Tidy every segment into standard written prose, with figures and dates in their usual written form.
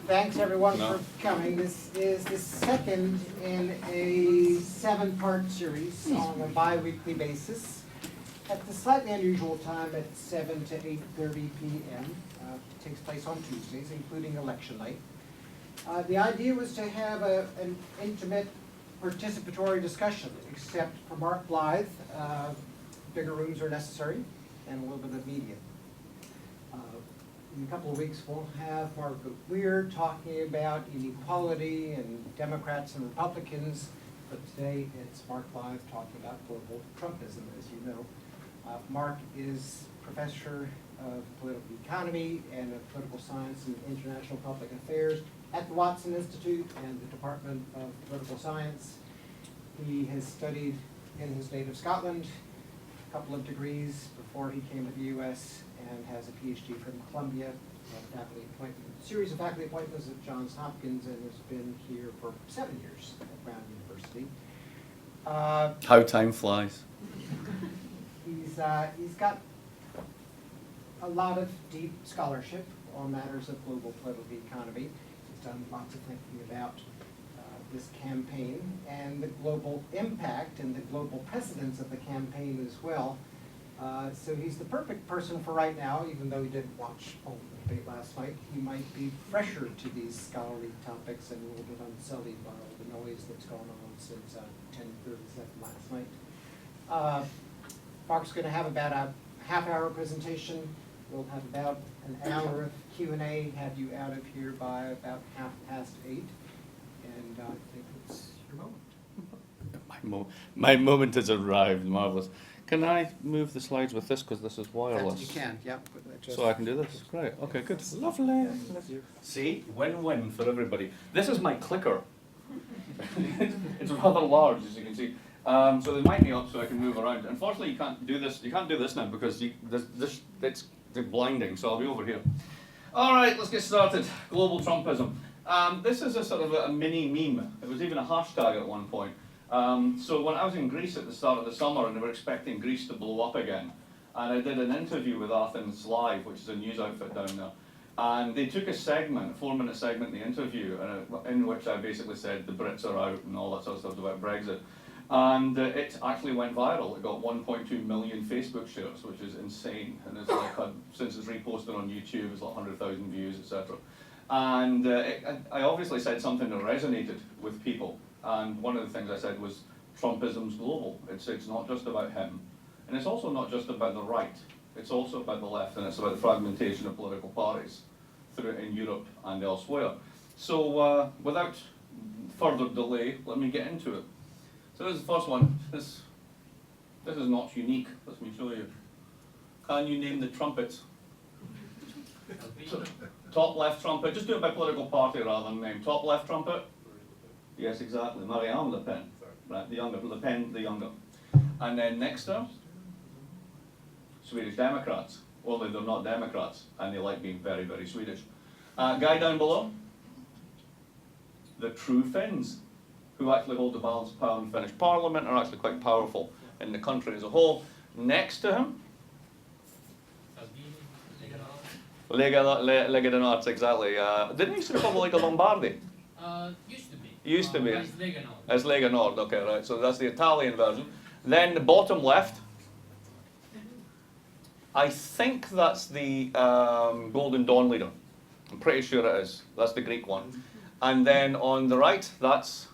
Thanks everyone for coming. This is the second in a 7-part series on a bi-weekly basis at the slightly unusual time at 7 to 8:30 p.m. It takes place on Tuesdays, including election night. The idea was to have an intimate participatory discussion, except for Mark Blyth, bigger rooms are necessary, and a little bit of media. In a couple of weeks, we'll have Margaret Weir talking about inequality and Democrats and Republicans, but today it's Mark Blyth talking about global Trumpism, as you know. Mark is professor of political economy and of political science and international public affairs at the Watson Institute and the Department of Political Science. He has studied in his native Scotland, a couple of degrees before he came to the U.S., and has a PhD from Columbia, faculty appointment, series of faculty appointments at Johns Hopkins, and has been here for 7 years at Brown University. How time flies. He's got a lot of deep scholarship on matters of global political economy. He's done lots of thinking about this campaign and the global impact and the global precedence of the campaign as well. So he's the perfect person for right now, even though he didn't watch all the debate last night. He might be fresher to these scholarly topics and a little bit unsullied by all the noise that's gone on since 10:37 last night. Mark's going to have about a half-hour presentation. We'll have about an hour of Q&A, have you out of here by about 8:30. And I think it's your moment. My moment has arrived, marvelous. Can I move the slides with this because this is wireless? You can, yeah. So I can do this? Great, okay, good. Lovely. See, win-win for everybody. This is my clicker. It's rather large, as you can see. So they mic me up so I can move around. Unfortunately, you can't do this. You can't do this now because it's blinding. So I'll be over here. All right, let's get started. Global Trumpism. This is a sort of a mini meme. It was even a hashtag at one point. So when I was in Greece at the start of the summer, and they were expecting Greece to blow up again, and I did an interview with Athens Live, which is a news outfit down there, and they took a segment, a 4-minute segment in the interview, in which I basically said the Brits are out and all that sort of stuff about Brexit. And it actually went viral. It got 1.2 million Facebook shares, which is insane. And it's like, since it's reposted on YouTube, it's like 100,000 views, etc. And I obviously said something that resonated with people. And one of the things I said was, Trumpism's global. It's not just about him. And it's also not just about the right. It's also about the left, and it's about the fragmentation of political parties in Europe and elsewhere. So without further delay, let me get into it. So this is the first one. This is not unique. Let me show you. Can you name the trumpets? So, top left trumpet. Just do it by political party rather than name. Top left trumpet. Yes, exactly. Marianne Le Pen. Right, the younger. Le Pen, the younger. And then next to her, Swedish Democrats. Only they're not Democrats, and they like being very, very Swedish. Guy down below, the True Finns, who actually hold the balance of power in Finnish Parliament, are actually quite powerful in the country as a whole. Next to him, Lega del Nord, exactly. Didn't he used to be called Lega Lombardi? Used to be. Used to be. As Lega Nord. As Lega Nord, okay, right. So that's the Italian version. Then the bottom left, I think that's the Golden Dawn leader. I'm pretty sure it is. That's the Greek one. And then on the right, that's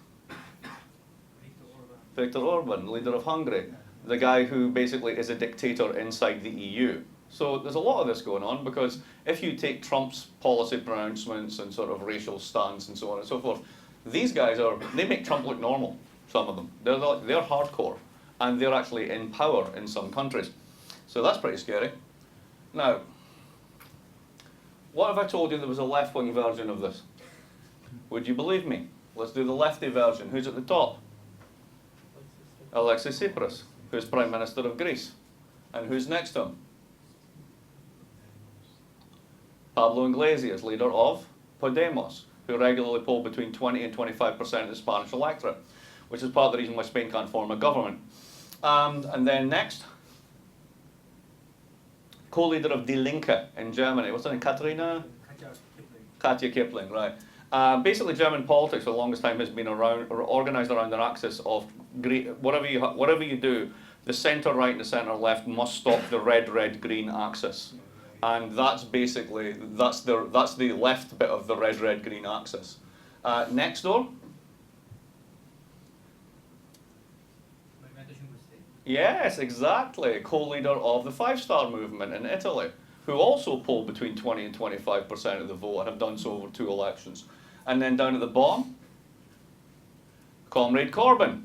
Viktor Orban, leader of Hungary, the guy who basically is a dictator inside the EU. So there's a lot of this going on, because if you take Trump's policy pronouncements and sort of racial stance and so on and so forth, these guys they make Trump look normal, some of them. They're hardcore, and they're actually in power in some countries. So that's pretty scary. Now, what if I told you there was a left-wing version of this? Would you believe me? Let's do the lefty version. Who's at the top? Alexis Tsipras, who's Prime Minister of Greece. And who's next to him? Pablo Iglesias, leader of Podemos, who regularly poll between 20 and 25% of the Spanish electorate, which is part of the reason why Spain can't form a government. And then next, co-leader of Die Linke in Germany. What's her name? Katja Kipling, right. Basically, German politics for the longest time has been around, or organised around an axis of whatever you do, the centre right and the centre left must stop the red-red-green axis. And that's basically, that's the left bit of the red-red-green axis. Next door. Yes, exactly. Co-leader of the Five Star Movement in Italy, who also polled between 20 and 25% of the vote and have done so over 2 elections. And then down at the bottom, Comrade Corbyn,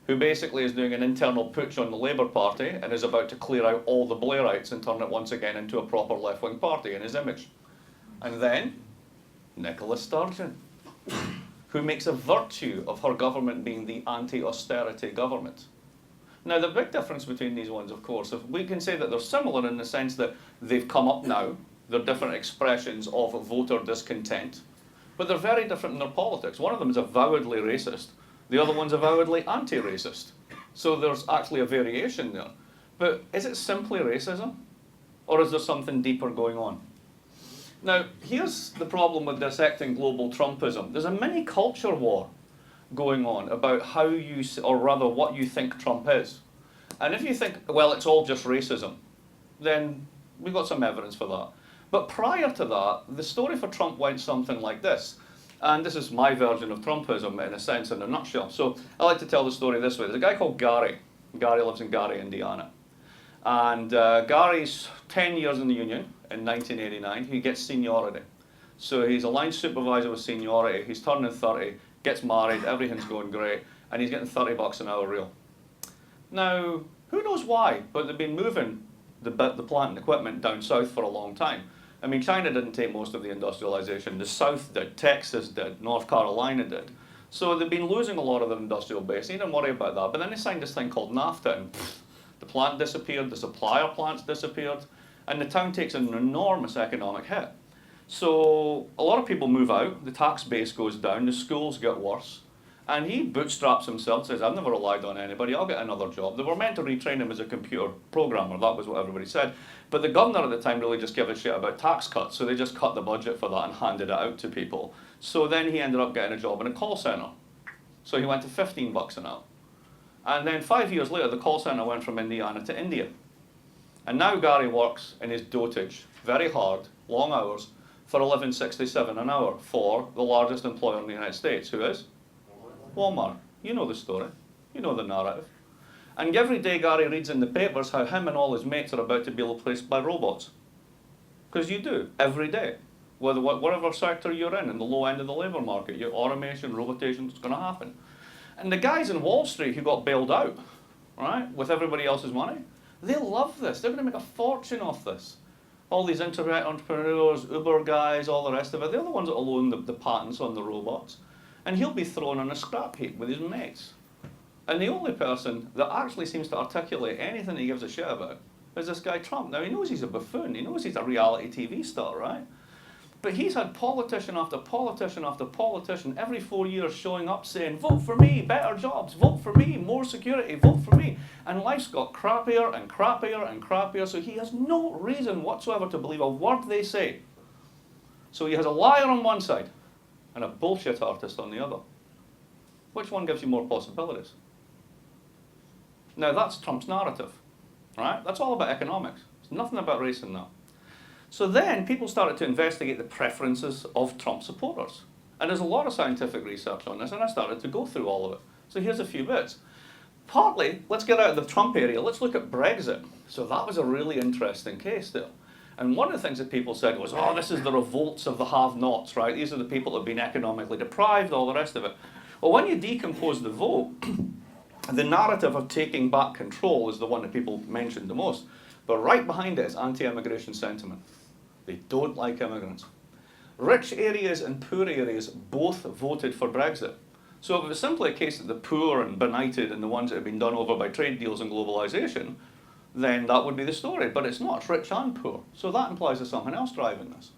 who basically is doing an internal putsch on the Labour Party and is about to clear out all the Blairites and turn it once again into a proper left-wing party in his image. And then, Nicola Sturgeon, who makes a virtue of her government being the anti-austerity government. Now, the big difference between these ones, of course, if we can say that they're similar in the sense that they've come up now, they're different expressions of voter discontent, but they're very different in their politics. One of them is avowedly racist, the other one's avowedly anti-racist. So there's actually a variation there. But is it simply racism, or is there something deeper going on? Now, here's the problem with dissecting global Trumpism. There's a mini culture war going on about how you, or rather what you think Trump is. And if you think, well, it's all just racism, then we've got some evidence for that. But prior to that, the story for Trump went something like this. And this is my version of Trumpism, in a sense, in a nutshell. So I like to tell the story this way. There's a guy called Gary. Gary lives in Gary, Indiana. And Gary's 10 years in the union in 1989. He gets seniority. So he's a line supervisor with seniority. He's turning 30. Gets married, everything's going great, and he's getting $30 an hour real. Now, who knows why, but they've been moving the plant and equipment down south for a long time. I mean, China didn't take most of the industrialization. The South did, Texas did, North Carolina did. So they've been losing a lot of their industrial base. They didn't worry about that. But then they signed this thing called NAFTA, and the plant disappeared, the supplier plants disappeared, and the town takes an enormous economic hit. So a lot of people move out, the tax base goes down, the schools get worse, and he bootstraps himself, says, I've never relied on anybody, I'll get another job. They were meant to retrain him as a computer programmer, that was what everybody said. But the governor at the time really just gave a shit about tax cuts, so they just cut the budget for that and handed it out to people. So then he ended up getting a job in a call centre. So he went to $15 an hour. And then 5 years later, the call centre went from Indiana to India. And now Gary works in his dotage, very hard, long hours, for $11.67 an hour for the largest employer in the United States, who is? Walmart. You know the story. You know the narrative. And every day Gary reads in the papers how him and all his mates are about to be replaced by robots. Because you do, every day. Whatever sector you're in the low end of the labour market, your automation, robotation, it's going to happen. And the guys in Wall Street who got bailed out, right, with everybody else's money, they love this. They're going to make a fortune off this. All these internet entrepreneurs, Uber guys, all the rest of it, they're the ones that will own the patents on the robots. And he'll be thrown on a scrap heap with his mates. And the only person that actually seems to articulate anything he gives a shit about is this guy Trump. Now, he knows he's a buffoon. He knows he's a reality TV star, right? But he's had politician after politician after politician every 4 years showing up saying, vote for me, better jobs, vote for me, more security, vote for me. And life's got crappier and crappier and crappier, so he has no reason whatsoever to believe a word they say. So he has a liar on one side and a bullshit artist on the other. Which one gives you more possibilities? Now that's Trump's narrative, right? That's all about economics. It's nothing about race in that. So then people started to investigate the preferences of Trump supporters. And there's a lot of scientific research on this, and I started to go through all of it. So here's a few bits. Partly, let's get out of the Trump area, let's look at Brexit. So that was a really interesting case there. And one of the things that people said was, oh, this is the revolts of the have-nots, right? These are the people that have been economically deprived, all the rest of it. Well, when you decompose the vote, the narrative of taking back control is the one that people mentioned the most. But right behind it is anti-immigration sentiment. They don't like immigrants. Rich areas and poor areas both voted for Brexit. So if it was simply a case that the poor and benighted and the ones that have been done over by trade deals and globalization, then that would be the story. But it's not, it's rich and poor. So that implies there's something else driving this.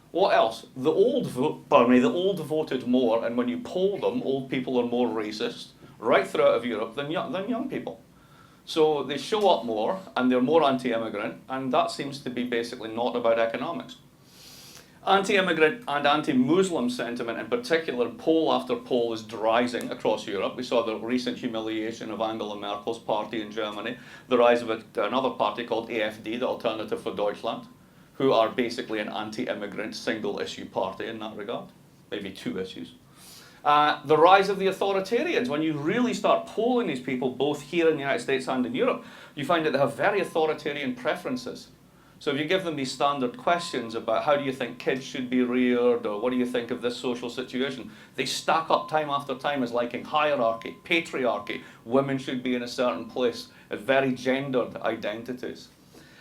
What else? The old voted more, and when you poll them, old people are more racist, right throughout Europe, than young people. So they show up more, and they're more anti-immigrant, and that seems to be basically not about economics. Anti-immigrant and anti-Muslim sentiment in particular, poll after poll, is rising across Europe. We saw the recent humiliation of Angela Merkel's party in Germany, the rise of another party called AfD, the Alternative for Deutschland, who are basically an anti-immigrant single-issue party in that regard, maybe two issues. The rise of the authoritarians. When you really start polling these people, both here in the United States and in Europe, you find that they have very authoritarian preferences. So if you give them these standard questions about how do you think kids should be reared, or what do you think of this social situation, they stack up time after time as liking hierarchy, patriarchy, women should be in a certain place, as very gendered identities.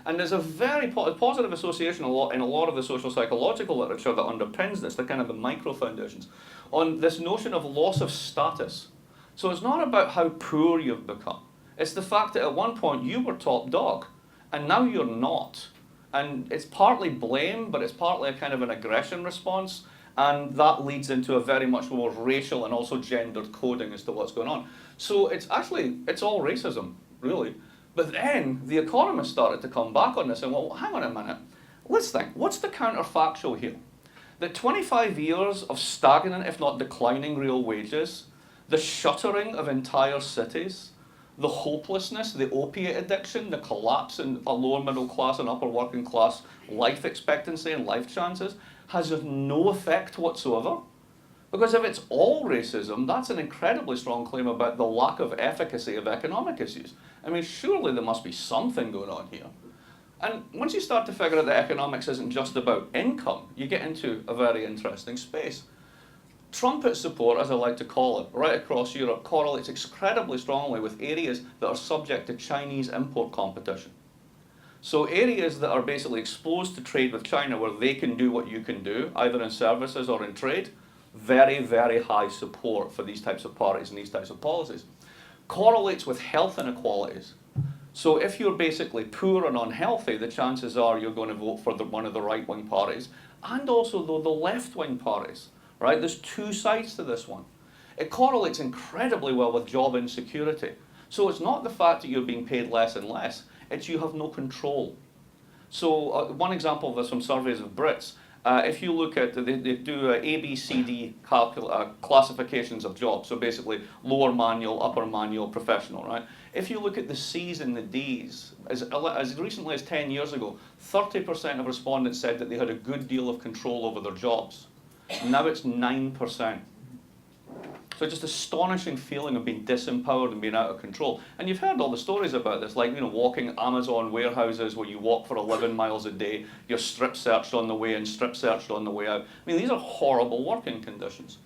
And there's a very positive association in a lot of the social psychological literature that underpins this, the kind of the micro foundations, on this notion of loss of status. So it's not about how poor you've become. It's the fact that at one point you were top dog, and now you're not. And it's partly blame, but it's partly a kind of an aggression response, and that leads into a very much more racial and also gendered coding as to what's going on. So it's all racism, really. But then the economists started to come back on this and, well, hang on a minute. Let's think, what's the counterfactual here? That 25 years of stagnant, if not declining real wages, the shuttering of entire cities, the hopelessness, the opiate addiction, the collapse in a lower middle class and upper working class life expectancy and life chances has no effect whatsoever. Because if it's all racism, that's an incredibly strong claim about the lack of efficacy of economic issues. I mean, surely there must be something going on here. And once you start to figure out that economics isn't just about income, you get into a very interesting space. Trumpet support, as I like to call it, right across Europe, correlates incredibly strongly with areas that are subject to Chinese import competition. So areas that are basically exposed to trade with China where they can do what you can do, either in services or in trade, very, very high support for these types of parties and these types of policies. Correlates with health inequalities. So if you're basically poor and unhealthy, the chances are you're going to vote for one of the right-wing parties, and also the left-wing parties. Right? There's two sides to this one. It correlates incredibly well with job insecurity. So it's not the fact that you're being paid less and less, it's you have no control. So one example of this from surveys of Brits, if you look at, they do A, B, C, D classifications of jobs, so basically lower manual, upper manual, professional, right? If you look at the C's and the D's, as recently as 10 years ago, 30% of respondents said that they had a good deal of control over their jobs. Now it's 9%. So just astonishing feeling of being disempowered and being out of control. And you've heard all the stories about this, like, you know, walking Amazon warehouses where you walk for 11 miles a day, you're strip searched on the way in, strip searched on the way out. I mean, these are horrible working conditions.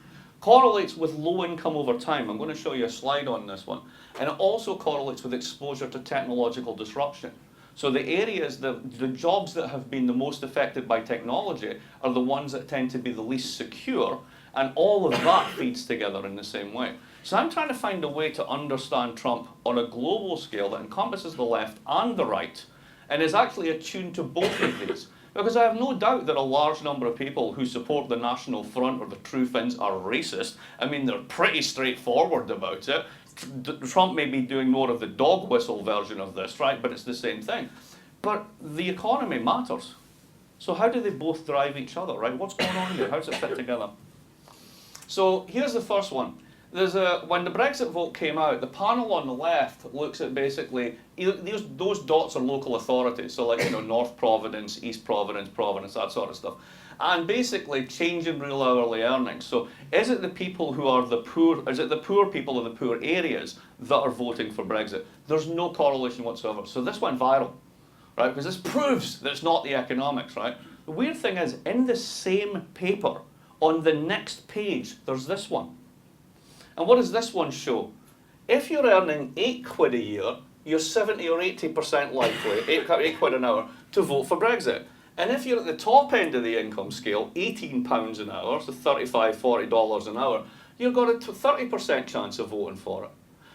Correlates with low income over time. I'm going to show you a slide on this one. And it also correlates with exposure to technological disruption. So the areas, the jobs that have been the most affected by technology are the ones that tend to be the least secure, and all of that feeds together in the same way. So I'm trying to find a way to understand Trump on a global scale that encompasses the left and the right, and is actually attuned to both of these. Because I have no doubt that a large number of people who support the National Front or the True Finns are racist. I mean, they're pretty straightforward about it. Trump may be doing more of the dog whistle version of this, right? But it's the same thing. But the economy matters. So how do they both drive each other, right? What's going on here? How does it fit together? So here's the first one. When the Brexit vote came out, the panel on the left looks at basically, those dots are local authorities. So like, you know, North Providence, East Providence, Providence, that sort of stuff. And basically changing real hourly earnings. So is it the people who are the poor, is it the poor people in the poor areas that are voting for Brexit? There's no correlation whatsoever. So this went viral, right? Because this proves that it's not the economics, right? The weird thing is, in the same paper, on the next page, there's this one. And what does this one show? If you're earning £8 a year, you're 70 or 80% likely, 8 quid an hour, to vote for Brexit. And if you're at the top end of the income scale, £18 an hour, so $35, $40 an hour, you've got a 30% chance of voting for it.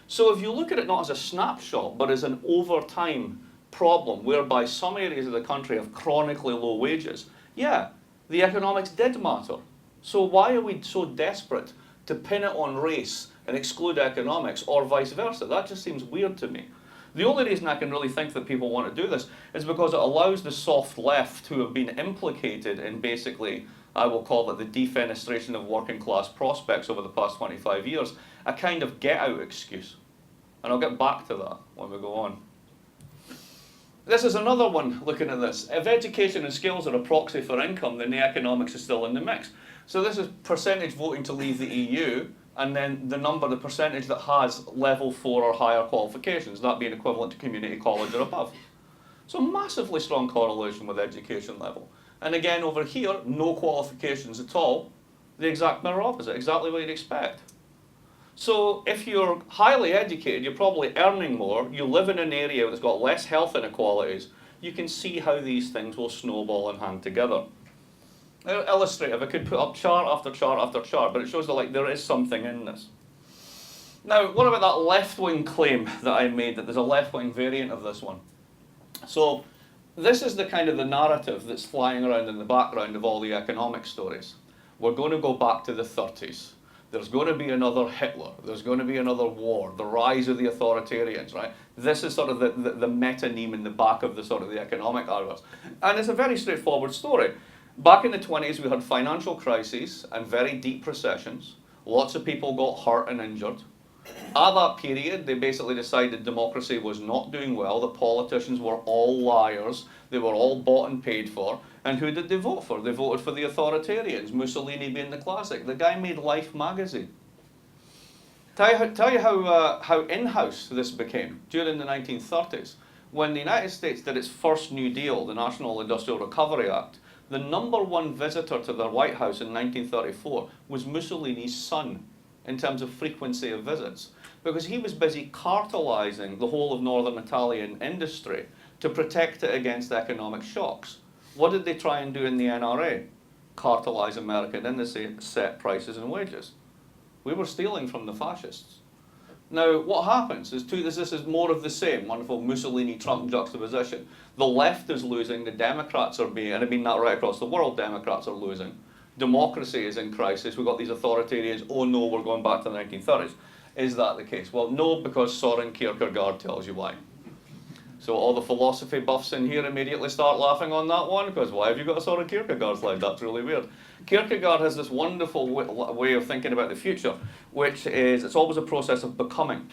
So if you look at it not as a snapshot, but as an over time problem, whereby some areas of the country have chronically low wages, yeah, the economics did matter. So why are we so desperate to pin it on race and exclude economics, or vice versa? That just seems weird to me. The only reason I can really think that people want to do this is because it allows the soft left who have been implicated in basically, I will call it the defenestration of working class prospects over the past 25 years, a kind of get-out excuse. And I'll get back to that when we go on. This is another one looking at this. If education and skills are a proxy for income, then the economics is still in the mix. So this is percentage voting to leave the EU, and then the percentage that has level 4 or higher qualifications, that being equivalent to community college or above. So massively strong correlation with education level. And again over here, no qualifications at all. The exact mirror opposite, exactly what you'd expect. So if you're highly educated, you're probably earning more, you live in an area that's got less health inequalities, you can see how these things will snowball and hang together. Illustrative, I could put up chart after chart after chart, but it shows that like there is something in this. Now, what about that left-wing claim that I made, that there's a left-wing variant of this one? So this is the kind of the narrative that's flying around in the background of all the economic stories. We're going to go back to the 30s. There's going to be another Hitler. There's going to be another war. The rise of the authoritarians, right? This is sort of the metonym in the back of the sort of the economic argos. And it's a very straightforward story. Back in the 20s, we had financial crises and very deep recessions. Lots of people got hurt and injured. At that period, they basically decided democracy was not doing well, that politicians were all liars, they were all bought and paid for. And who did they vote for? They voted for the authoritarians, Mussolini being the classic. The guy made Life magazine. Tell you how in-house this became during the 1930s. When the United States did its first New Deal, the National Industrial Recovery Act, the #1 visitor to the White House in 1934 was Mussolini's son in terms of frequency of visits, because he was busy cartelizing the whole of northern Italian industry to protect it against economic shocks. What did they try and do in the NRA? Cartelize American industry, set prices and wages. We were stealing from the fascists. Now, what happens is this is more of the same, wonderful Mussolini-Trump juxtaposition. The left is losing, the Democrats are being, and I mean that right across the world, Democrats are losing. Democracy is in crisis. We've got these authoritarians, oh no, we're going back to the 1930s. Is that the case? Well, no, because Soren Kierkegaard tells you why. So all the philosophy buffs in here immediately start laughing on that one, because why have you got a Soren Kierkegaard slide? That's really weird. Kierkegaard has this wonderful way of thinking about the future, which is it's always a process of becoming.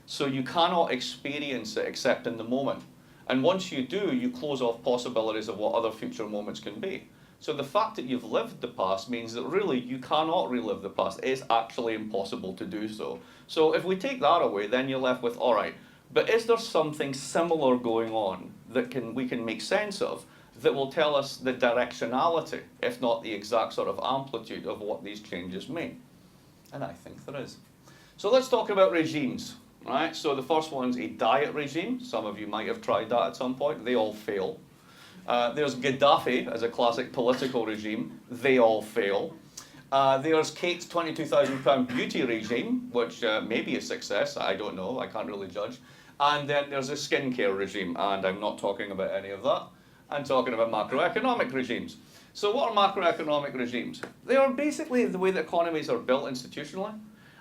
So you cannot experience it except in the moment. And once you do, you close off possibilities of what other future moments can be. So the fact that you've lived the past means that really you cannot relive the past. It's actually impossible to do so. So if we take that away, then you're left with, all right, but is there something similar going on that we can make sense of that will tell us the directionality, if not the exact sort of amplitude of what these changes mean? And I think there is. So let's talk about regimes, right? So the first one's a diet regime. Some of you might have tried that at some point. They all fail. There's Gaddafi as a classic political regime. They all fail. There's Kate's £22,000 beauty regime, which may be a success. I don't know. I can't really judge. And then there's a skincare regime, and I'm not talking about any of that. I'm talking about macroeconomic regimes. So what are macroeconomic regimes? They are basically the way that economies are built institutionally,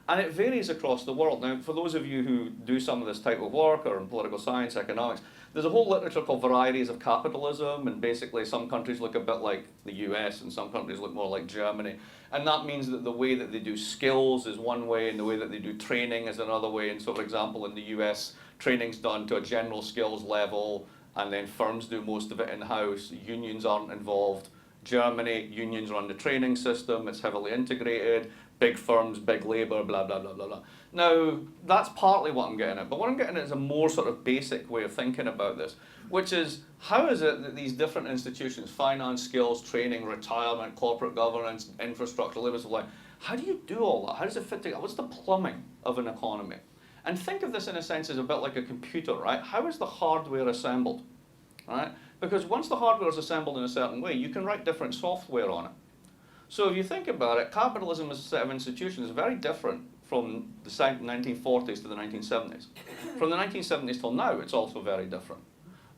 and it varies across the world. Now, for those of you who do some of this type of work, or in political science, economics, there's a whole literature called Varieties of Capitalism, and basically some countries look a bit like the US, and some countries look more like Germany. And that means that the way that they do skills is one way, and the way that they do training is another way. And so, for example, in the US, training's done to a general skills level, and then firms do most of it in-house. Unions aren't involved. Germany, unions run the training system. It's heavily integrated. Big firms, big labour, blah, blah, blah, blah, blah. Now, that's partly what I'm getting at. But what I'm getting at is a more sort of basic way of thinking about this, which is, how is it that these different institutions, finance, skills, training, retirement, corporate governance, infrastructure, labour supply, how do you do all that? How does it fit together? What's the plumbing of an economy? And think of this in a sense as a bit like a computer, right? How is the hardware assembled, right? Because once the hardware is assembled in a certain way, you can write different software on it. So if you think about it, capitalism as a set of institutions is very different from the 1940s to the 1970s. From the 1970s till now, it's also very different.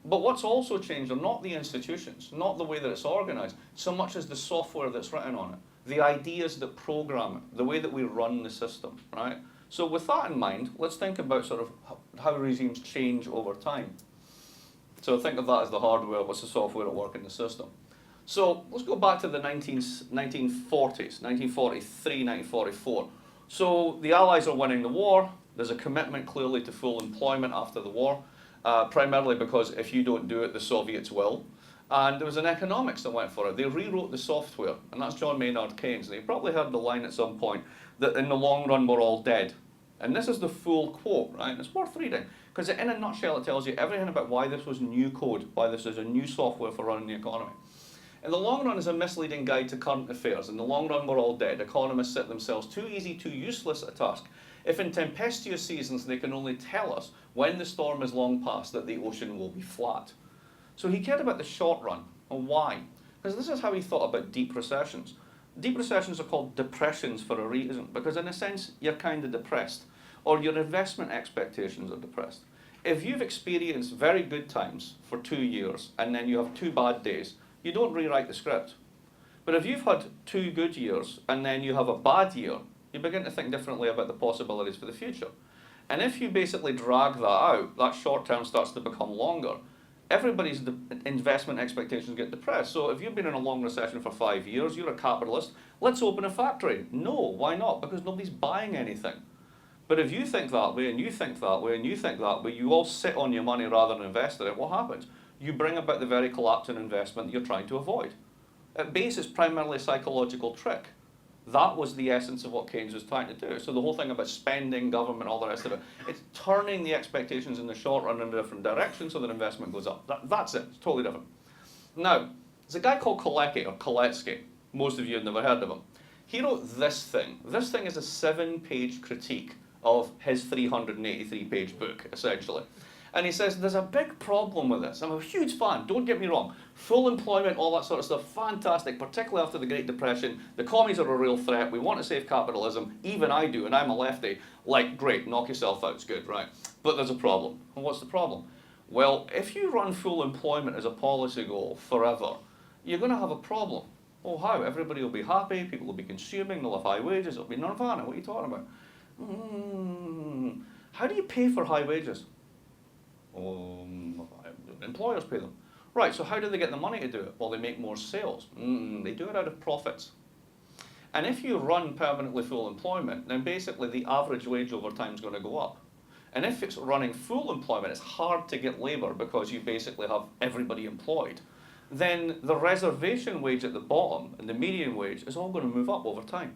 But what's also changed are not the institutions, not the way that it's organized, so much as the software that's written on it, the ideas that program it, the way that we run the system, right? So with that in mind, let's think about sort of how regimes change over time. So think of that as the hardware, what's the software at work in the system. So let's go back to the 1940s, 1943, 1944. So the Allies are winning the war. There's a commitment clearly to full employment after the war, primarily because if you don't do it, the Soviets will. And there was an economics that went for it. They rewrote the software, and that's John Maynard Keynes. And you probably heard the line at some point that in the long run we're all dead. And this is the full quote, right? It's worth reading, because in a nutshell it tells you everything about why this was new code, why this is a new software for running the economy. In the long run is a misleading guide to current affairs. In the long run we're all dead. Economists set themselves too easy, too useless a task. If in tempestuous seasons they can only tell us when the storm is long past that the ocean will be flat. So he cared about the short run. And why? Because this is how he thought about deep recessions. Deep recessions are called depressions for a reason, because in a sense you're kind of depressed, or your investment expectations are depressed. If you've experienced very good times for 2 years and then you have 2 bad days, you don't rewrite the script. But if you've had 2 good years and then you have a bad year, you begin to think differently about the possibilities for the future. And if you basically drag that out, that short term starts to become longer. Everybody's investment expectations get depressed. So if you've been in a long recession for 5 years, you're a capitalist, let's open a factory. No, why not? Because nobody's buying anything. But if you think that way, and you think that way, and you think that way, you all sit on your money rather than invest in it, what happens? You bring about the very collapse in investment that you're trying to avoid. At base, it's primarily a psychological trick. That was the essence of what Keynes was trying to do. So the whole thing about spending, government, all the rest of it, it's turning the expectations in the short run in a different direction so that investment goes up. That's it. It's totally different. Now, there's a guy called Kalecki, or Koletsky. Most of you have never heard of him. He wrote this thing. This thing is a 7-page critique of his 383-page book, essentially. And he says, there's a big problem with this. I'm a huge fan, don't get me wrong. Full employment, all that sort of stuff, fantastic, particularly after the Great Depression. The commies are a real threat. We want to save capitalism. Even I do, and I'm a lefty. Like, great, knock yourself out, it's good, right? But there's a problem. And what's the problem? Well, if you run full employment as a policy goal forever, you're going to have a problem. Oh, how? Everybody will be happy, people will be consuming, they'll have high wages, it'll be nirvana. What are you talking about? How do you pay for high wages? Employers pay them. Right, so how do they get the money to do it? Well, they make more sales. They do it out of profits. And if you run permanently full employment, then basically the average wage over time is going to go up. And if it's running full employment, it's hard to get labour because you basically have everybody employed. Then the reservation wage at the bottom and the median wage is all going to move up over time.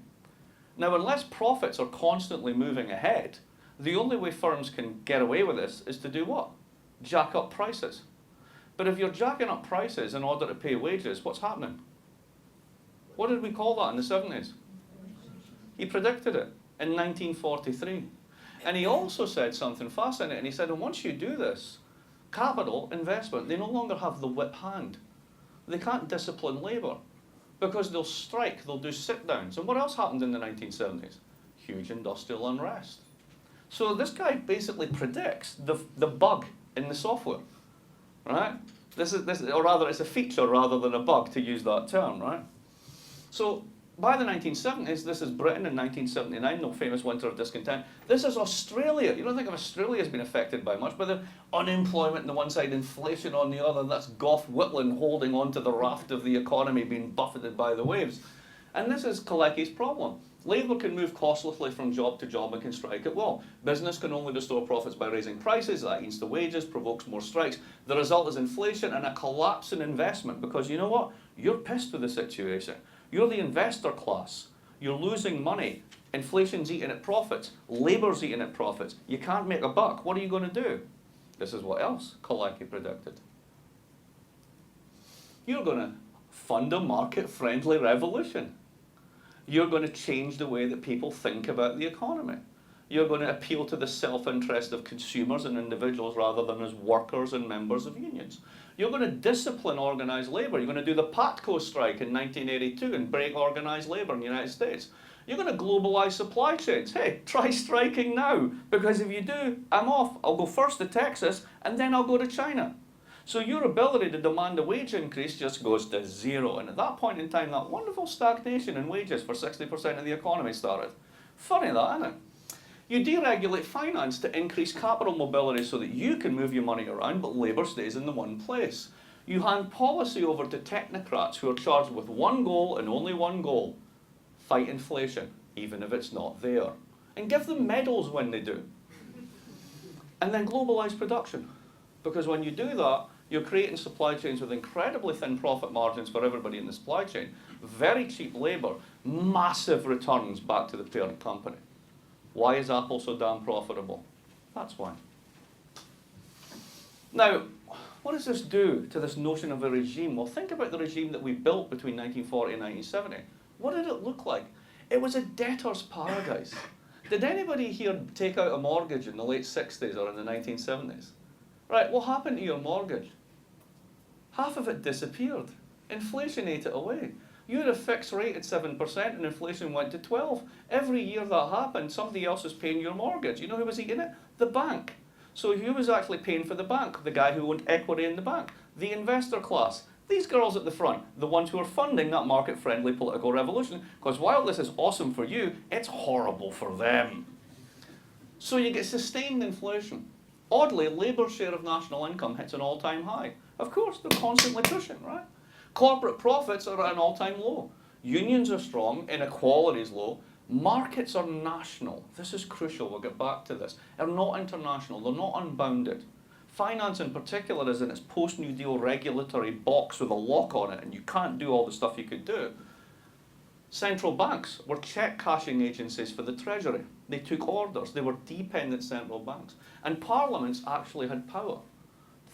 Now, unless profits are constantly moving ahead, the only way firms can get away with this is to do what? Jack up prices. But if you're jacking up prices in order to pay wages, what's happening? What did we call that in the 70s? He predicted it in 1943. And he also said something fascinating. He said, and once you do this, capital, investment, they no longer have the whip hand. They can't discipline labour because they'll strike, they'll do sit-downs. And what else happened in the 1970s? Huge industrial unrest. So this guy basically predicts the bug in the software, right? Or rather, it's a feature rather than a bug, to use that term, right? So by the 1970s, this is Britain in 1979, no famous winter of discontent. This is Australia. You don't think of Australia as being affected by much, but the unemployment on the one side, inflation on the other. That's Gough Whitlam holding on to the raft of the economy being buffeted by the waves. And this is Kalecki's problem. Labour can move costlessly from job to job and can strike at will. Business can only restore profits by raising prices. That eats the wages, provokes more strikes. The result is inflation and a collapse in investment because you know what? You're pissed with the situation. You're the investor class. You're losing money. Inflation's eating at profits. Labour's eating at profits. You can't make a buck. What are you going to do? This is what else Kalecki predicted. You're going to fund a market-friendly revolution. You're going to change the way that people think about the economy. You're going to appeal to the self-interest of consumers and individuals rather than as workers and members of unions. You're going to discipline organised labour. You're going to do the PATCO strike in 1982 and break organised labour in the United States. You're going to globalise supply chains. Hey, try striking now, because if you do, I'm off. I'll go first to Texas, and then I'll go to China. So your ability to demand a wage increase just goes to zero. And at that point in time, that wonderful stagnation in wages for 60% of the economy started. Funny that, isn't it? You deregulate finance to increase capital mobility so that you can move your money around, but labour stays in the one place. You hand policy over to technocrats who are charged with one goal and only one goal: fight inflation, even if it's not there. And give them medals when they do. And then globalise production. Because when you do that, you're creating supply chains with incredibly thin profit margins for everybody in the supply chain, very cheap labour, massive returns back to the parent company. Why is Apple so damn profitable? That's why. Now, what does this do to this notion of a regime? Well, think about the regime that we built between 1940 and 1970. What did it look like? It was a debtor's paradise. Did anybody here take out a mortgage in the late 60s or in the 1970s? Right, what happened to your mortgage? Half of it disappeared. Inflation ate it away. You had a fixed rate at 7% and inflation went to 12. Every year that happened, somebody else was paying your mortgage. You know who was eating it? The bank. So who was actually paying for the bank? The guy who owned equity in the bank. The investor class. These girls at the front, the ones who are funding that market-friendly political revolution, because while this is awesome for you, it's horrible for them. So you get sustained inflation. Oddly, Labour's share of national income hits an all-time high. Of course, they're constantly pushing, right? Corporate profits are at an all-time low. Unions are strong, inequality is low. Markets are national. This is crucial, we'll get back to this. They're not international, they're not unbounded. Finance in particular is in its post-New Deal regulatory box with a lock on it, and you can't do all the stuff you could do. Central banks were check cashing agencies for the Treasury. They took orders. They were dependent central banks. And parliaments actually had power.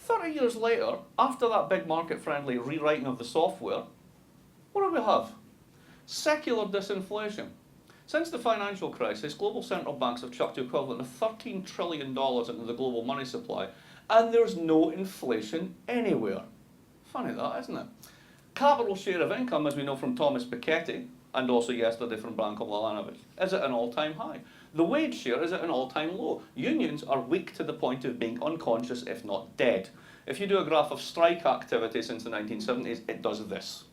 30 years later, after that big market-friendly rewriting of the software, what do we have? Secular disinflation. Since the financial crisis, global central banks have chucked the equivalent of $13 trillion into the global money supply, and there's no inflation anywhere. Funny that, isn't it? Capital share of income, as we know from Thomas Piketty, and also yesterday from Branko Milanovic, is at an all-time high. The wage share is at an all-time low. Unions are weak to the point of being unconscious, if not dead. If you do a graph of strike activity since the 1970s, it does this.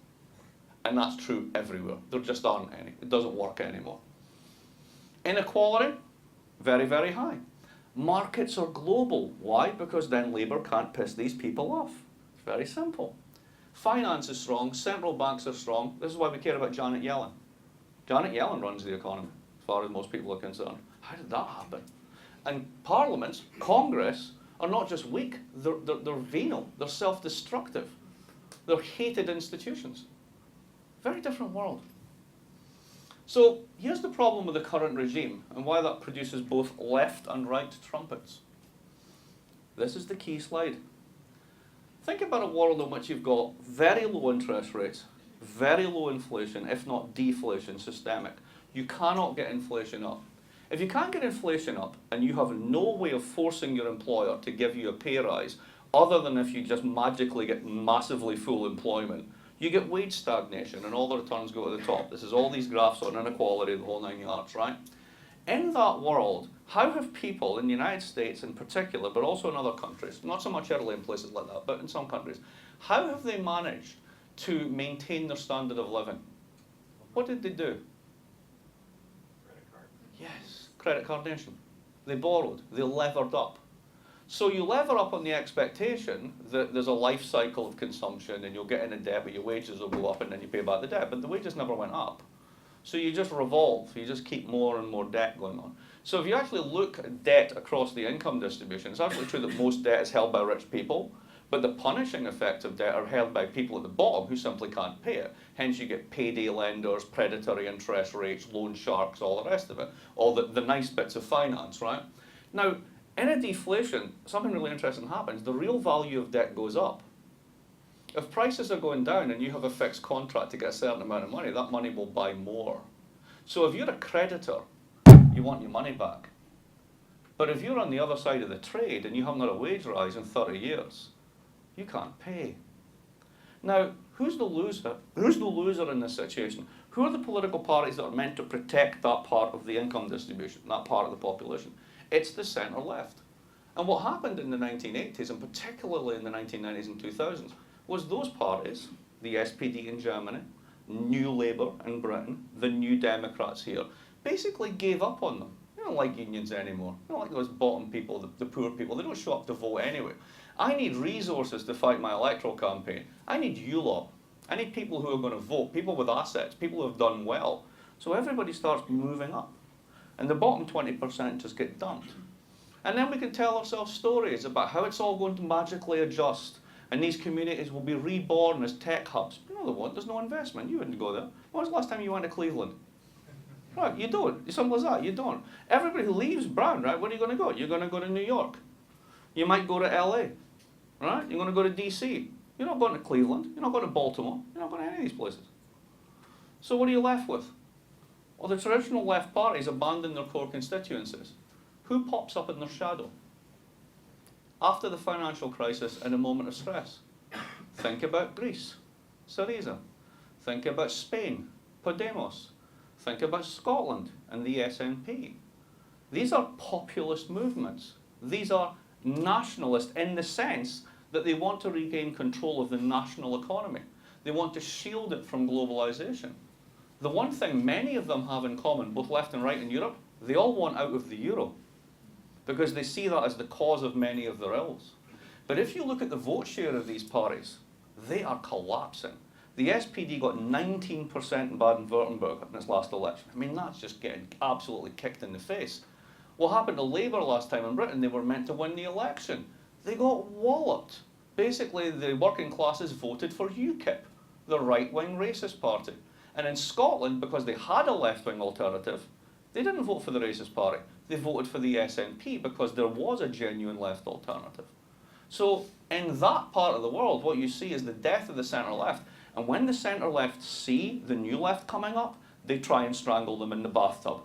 And that's true everywhere. There just aren't any. It doesn't work anymore. Inequality, very, very high. Markets are global. Why? Because then labour can't piss these people off. It's very simple. Finance is strong, central banks are strong. This is why we care about Janet Yellen. Janet Yellen runs the economy, as far as most people are concerned. How did that happen? And parliaments, Congress, are not just weak, they're venal, they're self-destructive. They're hated institutions. Very different world. So here's the problem with the current regime and why that produces both left and right trumpets. This is the key slide. Think about a world in which you've got very low interest rates, very low inflation, if not deflation, systemic. You cannot get inflation up. If you can't get inflation up and you have no way of forcing your employer to give you a pay rise, other than if you just magically get massively full employment, you get wage stagnation and all the returns go to the top. This is all these graphs on inequality, the whole 9 yards, right? In that world, how have people in the United States in particular, but also in other countries, not so much Italy and places like that, but in some countries, how have they managed to maintain their standard of living? What did they do? Credit card. Yes, credit card nation. They borrowed, they levered up. So you lever up on the expectation that there's a life cycle of consumption and you'll get in a debt, but your wages will go up and then you pay back the debt, but the wages never went up. So you just revolve, you just keep more and more debt going on. So if you actually look at debt across the income distribution, it's actually true that most debt is held by rich people, but the punishing effects of debt are held by people at the bottom who simply can't pay it. Hence you get payday lenders, predatory interest rates, loan sharks, all the rest of it. All the nice bits of finance, right? Now, in a deflation, something really interesting happens. The real value of debt goes up. If prices are going down and you have a fixed contract to get a certain amount of money, that money will buy more. So if you're a creditor, you want your money back. But if you're on the other side of the trade and you haven't had a wage rise in 30 years, you can't pay. Now, who's the loser? Who's the loser in this situation? Who are the political parties that are meant to protect that part of the income distribution, that part of the population? It's the centre left. And what happened in the 1980s, and particularly in the 1990s and 2000s, was those parties, the SPD in Germany, New Labour in Britain, the New Democrats here, basically gave up on them. Yeah, don't like unions anymore. I don't like those bottom people, the poor people. They don't show up to vote anyway. I need resources to fight my electoral campaign. I need you lot. I need people who are going to vote, people with assets, people who have done well. So everybody starts moving up. And the bottom 20% just get dumped. And then we can tell ourselves stories about how it's all going to magically adjust. And these communities will be reborn as tech hubs. You know they won't. There's no investment. You wouldn't go there. When was the last time you went to Cleveland? Right, you don't. It's simple as that. You don't. Everybody who leaves Brown, right, where are you going to go? You're going to go to New York. You might go to LA. Right? You're going to go to DC. You're not going to Cleveland. You're not going to Baltimore. You're not going to any of these places. So what are you left with? Well, the traditional left parties abandon their core constituencies. Who pops up in their shadow? After the financial crisis in a moment of stress. Think about Greece, Syriza. Think about Spain, Podemos. Think about Scotland and the SNP. These are populist movements. These are nationalist in the sense that they want to regain control of the national economy. They want to shield it from globalization. The one thing many of them have in common, both left and right in Europe, they all want out of the euro because they see that as the cause of many of their ills. But if you look at the vote share of these parties, they are collapsing. The SPD got 19% in Baden-Württemberg in its last election. I mean, that's just getting absolutely kicked in the face. What happened to Labour last time in Britain? They were meant to win the election. They got walloped. Basically, the working classes voted for UKIP, the right-wing racist party. And in Scotland, because they had a left-wing alternative, they didn't vote for the racist party. They voted for the SNP because there was a genuine left alternative. So in that part of the world, what you see is the death of the centre-left. And when the centre-left see the new left coming up, they try and strangle them in the bathtub.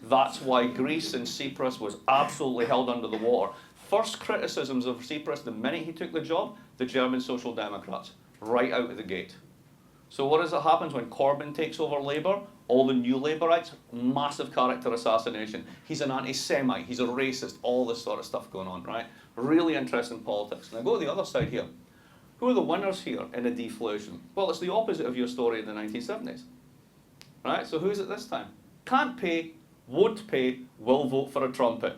That's why Greece and Tsipras was absolutely held under the water. First criticisms of Tsipras the minute he took the job, the German Social Democrats, right out of the gate. So what is it happens when Corbyn takes over Labour? All the new Labourites, massive character assassination. He's an anti-Semite, he's a racist, all this sort of stuff going on, right? Really interesting politics. Now go to the other side here. Who are the winners here in a deflation? Well, it's the opposite of your story in the 1970s. Right, so who's it this time? Can't pay, won't pay, will vote for a trumpet.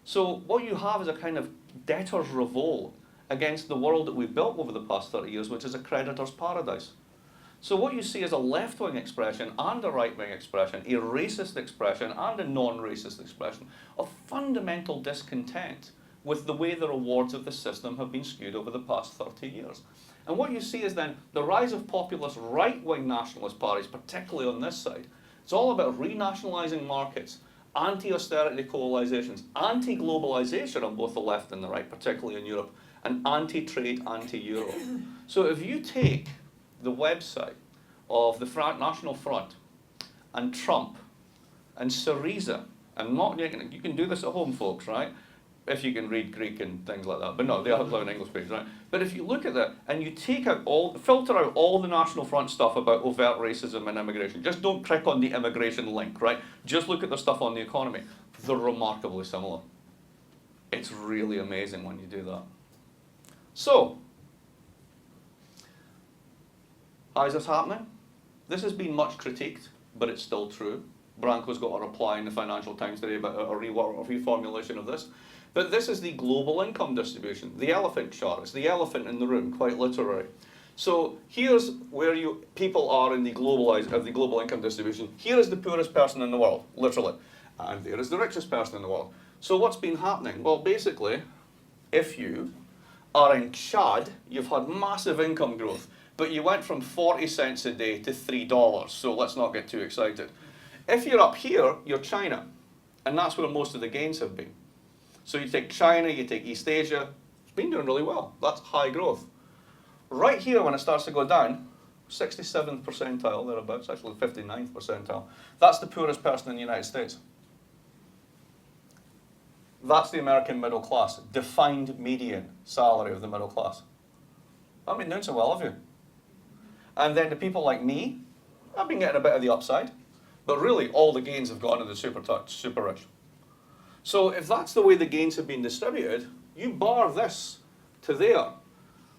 So what you have is a kind of debtor's revolt against the world that we've built over the past 30 years, which is a creditor's paradise. So what you see is a left-wing expression and a right-wing expression, a racist expression and a non-racist expression of fundamental discontent with the way the rewards of the system have been skewed over the past 30 years. And what you see is then the rise of populist right-wing nationalist parties, particularly on this side. It's all about renationalising markets, anti-austerity coalitions, anti-globalisation on both the left and the right, particularly in Europe, and anti-trade, anti-euro. So if you take the website of the National Front and Trump and Syriza, and not, you can do this at home, folks, right? If you can read Greek and things like that, but no, they have an English page, right? But if you look at that and you take out filter out all the National Front stuff about overt racism and immigration, just don't click on the immigration link, right? Just look at the stuff on the economy. They're remarkably similar. It's really amazing when you do that. So, how is this happening? This has been much critiqued, but it's still true. Branko's got a reply in the Financial Times today about a reformulation of this. But this is the global income distribution, the elephant chart. It's the elephant in the room, quite literally. So here's where people are in the global income distribution. Here is the poorest person in the world, literally. And there is the richest person in the world. So what's been happening? Well, basically, if you are in Chad, you've had massive income growth, but you went from 40 cents a day to $3, so let's not get too excited. If you're up here, you're China, and that's where most of the gains have been. So you take China, you take East Asia, it's been doing really well. That's high growth. Right here, when it starts to go down, 67th percentile, thereabouts, actually 59th percentile, that's the poorest person in the United States. That's the American middle class, defined median salary of the middle class. I've been doing so well, have you? And then the people like me, I've been getting a bit of the upside, but really all the gains have gone to the super rich. So if that's the way the gains have been distributed, you bar this to there.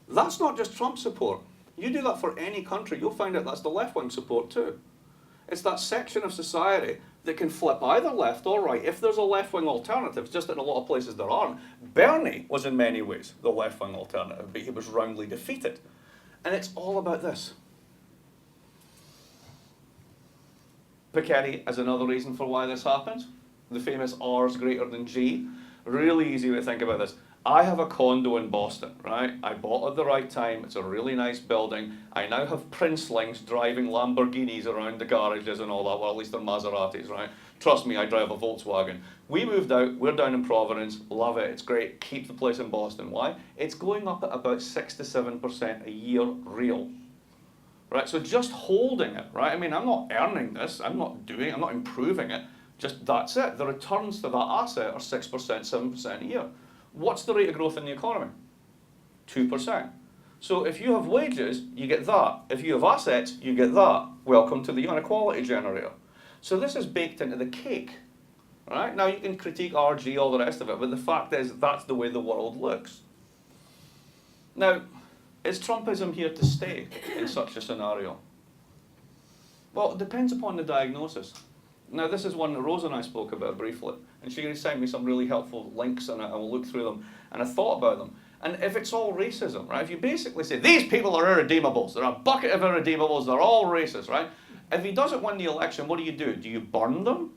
That's not just Trump support. You do that for any country, you'll find out that's the left-wing support too. It's that section of society that can flip either left or right if there's a left-wing alternative, just in a lot of places there aren't. Bernie was in many ways the left-wing alternative, but he was roundly defeated. And it's all about this. Piketty is another reason for why this happens. The famous R's greater than G. Really easy way to think about this. I have a condo in Boston, right? I bought it at the right time. It's a really nice building. I now have princelings driving Lamborghinis around the garages and all that. Well, at least they're Maseratis, right? Trust me, I drive a Volkswagen. We moved out. We're down in Providence. Love it. It's great. Keep the place in Boston. Why? It's going up at about 6 to 7% a year real. Right? So just holding it, right? I mean, I'm not earning this. I'm not improving it. Just that's it. The returns to that asset are 6%, 7% a year. What's the rate of growth in the economy? 2%. So if you have wages, you get that. If you have assets, you get that. Welcome to the inequality generator. So this is baked into the cake. Right? Now you can critique RG, all the rest of it, but the fact is that's the way the world looks. Now, is Trumpism here to stay in such a scenario? Well, it depends upon the diagnosis. Now, this is one that Rose and I spoke about briefly, and she sent me some really helpful links, and I will look through them, and I thought about them. And if it's all racism, right, if you basically say, these people are irredeemables, they're a bucket of irredeemables, they're all racist, right? If he doesn't win the election, what do? Do you burn them?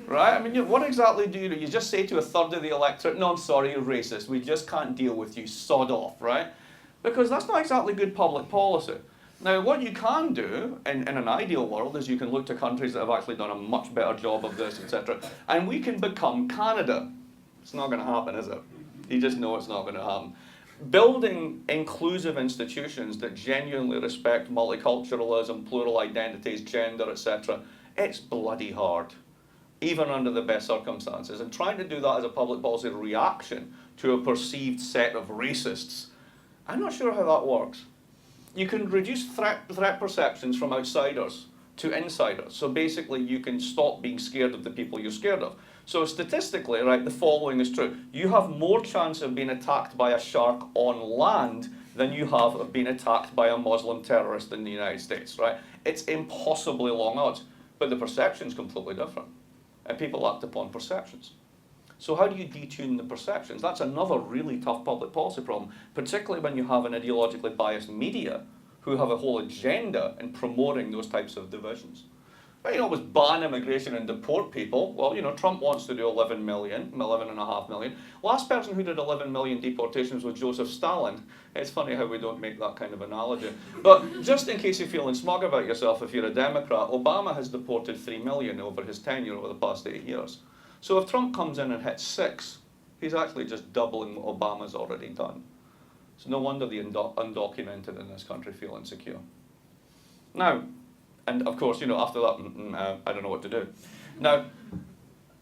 Right? I mean, what exactly do? You just say to a third of the electorate, no, I'm sorry, you're racist, we just can't deal with you, sod off, right? Because that's not exactly good public policy. Now, what you can do in an ideal world is you can look to countries that have actually done a much better job of this, etc. And we can become Canada. It's not going to happen, is it? You just know it's not going to happen. Building inclusive institutions that genuinely respect multiculturalism, plural identities, gender, etc., it's bloody hard, even under the best circumstances. And trying to do that as a public policy reaction to a perceived set of racists, I'm not sure how that works. You can reduce threat perceptions from outsiders to insiders. So basically you can stop being scared of the people you're scared of. So statistically, right, the following is true. You have more chance of being attacked by a shark on land than you have of being attacked by a Muslim terrorist in the United States, right? It's impossibly long odds, but the perception's completely different. And people act upon perceptions. So how do you detune the perceptions? That's another really tough public policy problem, particularly when you have an ideologically biased media who have a whole agenda in promoting those types of divisions. But, always ban immigration and deport people. Well, Trump wants to do 11.5 million. Last person who did 11 million deportations was Joseph Stalin. It's funny how we don't make that kind of analogy. But just in case you're feeling smug about yourself if you're a Democrat, Obama has deported 3 million over his tenure over the past 8 years. So if Trump comes in and hits 6, he's actually just doubling what Obama's already done. So no wonder the undocumented in this country feel insecure. Now, and of course, after that, I don't know what to do. Now,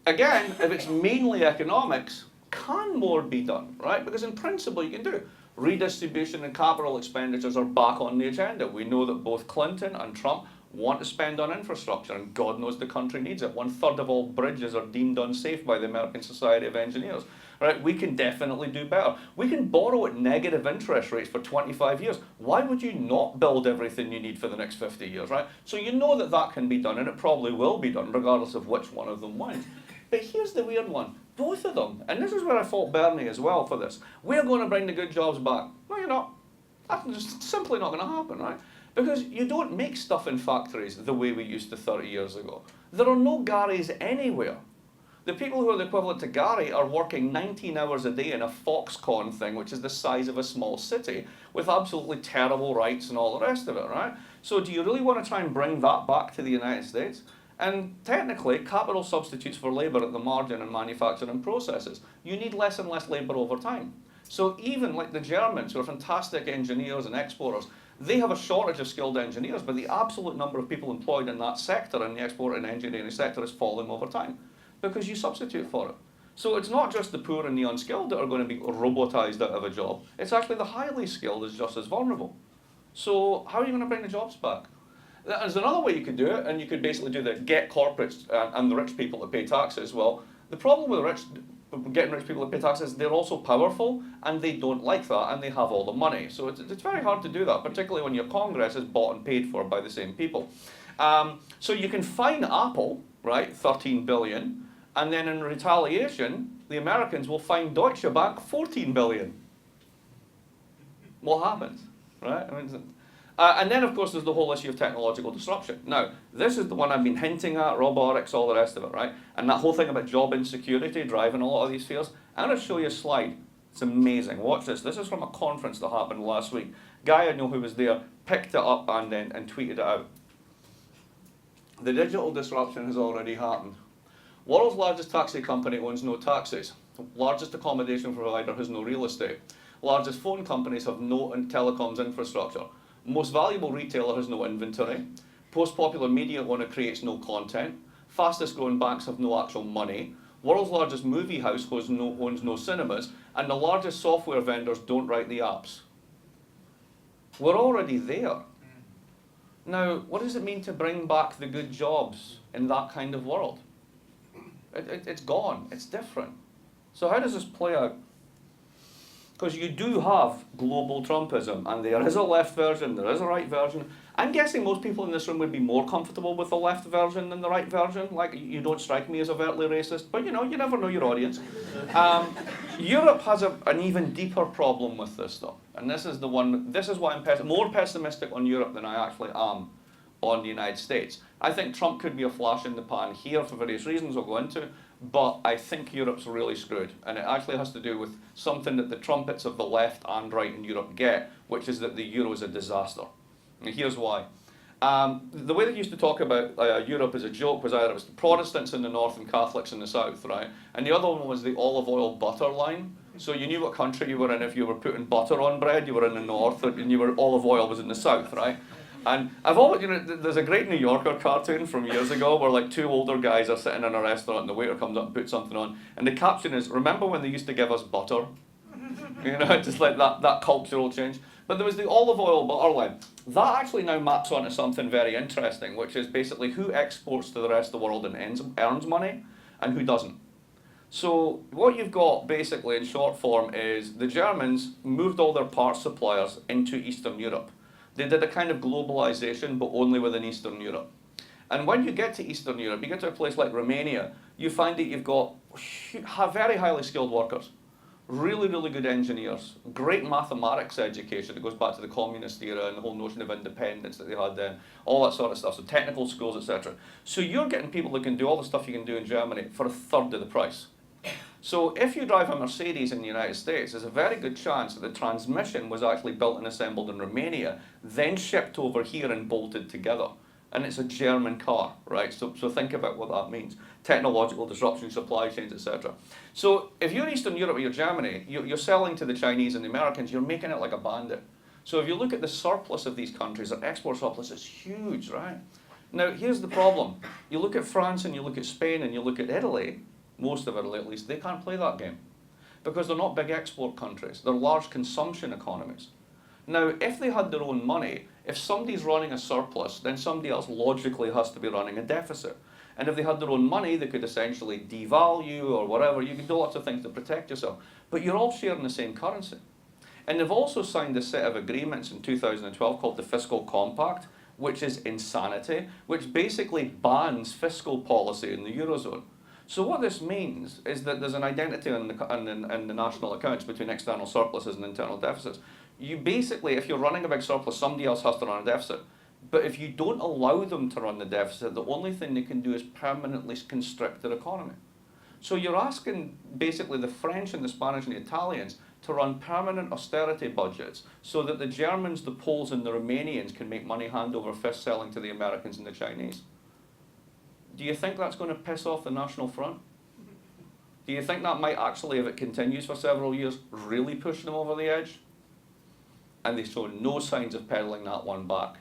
again, if it's mainly economics, can more be done, right? Because in principle, you can do. Redistribution and capital expenditures are back on the agenda. We know that both Clinton and Trump want to spend on infrastructure, and God knows the country needs it. 1/3 of all bridges are deemed unsafe by the American Society of Engineers. Right? We can definitely do better. We can borrow at negative interest rates for 25 years. Why would you not build everything you need for the next 50 years, right? So you know that that can be done, and it probably will be done, regardless of which one of them wins. But here's the weird one. Both of them, and this is where I fault Bernie as well for this, we're going to bring the good jobs back. No, you're not. That's just simply not going to happen, right? Because you don't make stuff in factories the way we used to 30 years ago. There are no Garys anywhere. The people who are the equivalent to Gary are working 19 hours a day in a Foxconn thing, which is the size of a small city, with absolutely terrible rights and all the rest of it, right? So do you really want to try and bring that back to the United States? And technically, capital substitutes for labour at the margin in manufacturing processes. You need less and less labour over time. So even like the Germans, who are fantastic engineers and exporters, they have a shortage of skilled engineers, but the absolute number of people employed in that sector, in the export and engineering sector, is falling over time, because you substitute for it. So it's not just the poor and the unskilled that are going to be robotised out of a job. It's actually the highly skilled is just as vulnerable. So how are you going to bring the jobs back? There's another way you could do it, and you could basically do the get corporates and the rich people to pay taxes. Well, the problem with getting rich people to pay taxes, they're also powerful, and they don't like that, and they have all the money. So it's very hard to do that, particularly when your Congress is bought and paid for by the same people. So you can fine Apple, right, 13 billion, and then in retaliation, the Americans will fine Deutsche Bank 14 billion. What happens, right? I mean, and then, of course, there's the whole issue of technological disruption. Now, this is the one I've been hinting at, robotics, all the rest of it, right? And that whole thing about job insecurity driving a lot of these fears. I'm going to show you a slide. It's amazing. Watch this. This is from a conference that happened last week. Guy I know who was there picked it up and tweeted it out. The digital disruption has already happened. World's largest taxi company owns no taxis. Largest accommodation provider has no real estate. Largest phone companies have no telecoms infrastructure. Most valuable retailer has no inventory. Most popular media owner creates no content. Fastest growing banks have no actual money. World's largest movie house owns no cinemas. And the largest software vendors don't write the apps. We're already there. Now, what does it mean to bring back the good jobs in that kind of world? It's gone. It's different. So how does this play out? Because you do have global Trumpism, and there is a left version, there is a right version. I'm guessing most people in this room would be more comfortable with the left version than the right version. Like, you don't strike me as overtly racist, but you know, you never know your audience. Europe has an even deeper problem with this, though. And this is why I'm more pessimistic on Europe than I actually am on the United States. I think Trump could be a flash in the pan here for various reasons I'll go into, but I think Europe's really screwed. And it actually has to do with something that the trumpets of the left and right in Europe get, which is that the euro is a disaster. And here's why. The way they used to talk about Europe as a joke was either it was the Protestants in the north and Catholics in the south, right? And the other one was the olive oil butter line. So you knew what country you were in if you were putting butter on bread, you were in the north, and olive oil was in the south, right? And I've always, there's a great New Yorker cartoon from years ago where like two older guys are sitting in a restaurant and the waiter comes up and puts something on, and the caption is, remember when they used to give us butter? Just like that cultural change. But there was the olive oil butter line. That actually now maps onto something very interesting, which is basically who exports to the rest of the world and earns money, and who doesn't. So what you've got basically in short form is the Germans moved all their parts suppliers into Eastern Europe. They did a kind of globalization, but only within Eastern Europe. And when you get to Eastern Europe, you get to a place like Romania, you find that you've got very highly skilled workers, really, really good engineers, great mathematics education that goes back to the communist era and the whole notion of independence that they had then, all that sort of stuff, so technical schools, etc. So you're getting people that can do all the stuff you can do in Germany for a third of the price. So if you drive a Mercedes in the United States, there's a very good chance that the transmission was actually built and assembled in Romania, then shipped over here and bolted together. And it's a German car, right? So think about what that means. Technological disruption, supply chains, etc. So if you're Eastern Europe or you're Germany, you're selling to the Chinese and the Americans, you're making it like a bandit. So if you look at the surplus of these countries, their export surplus is huge, right? Now, here's the problem. You look at France and you look at Spain and you look at Italy, most of Italy at least, they can't play that game because they're not big export countries. They're large consumption economies. Now, if they had their own money, if somebody's running a surplus, then somebody else logically has to be running a deficit. And if they had their own money, they could essentially devalue or whatever. You can do lots of things to protect yourself. But you're all sharing the same currency. And they've also signed a set of agreements in 2012 called the Fiscal Compact, which is insanity, which basically bans fiscal policy in the Eurozone. So what this means is that there's an identity in the national accounts between external surpluses and internal deficits. You basically, if you're running a big surplus, somebody else has to run a deficit. But if you don't allow them to run the deficit, the only thing they can do is permanently constrict their economy. So you're asking basically the French and the Spanish and the Italians to run permanent austerity budgets so that the Germans, the Poles and the Romanians can make money hand over fist selling to the Americans and the Chinese. Do you think that's going to piss off the National Front? Do you think that might actually, if it continues for several years, really push them over the edge? And they show no signs of peddling that one back.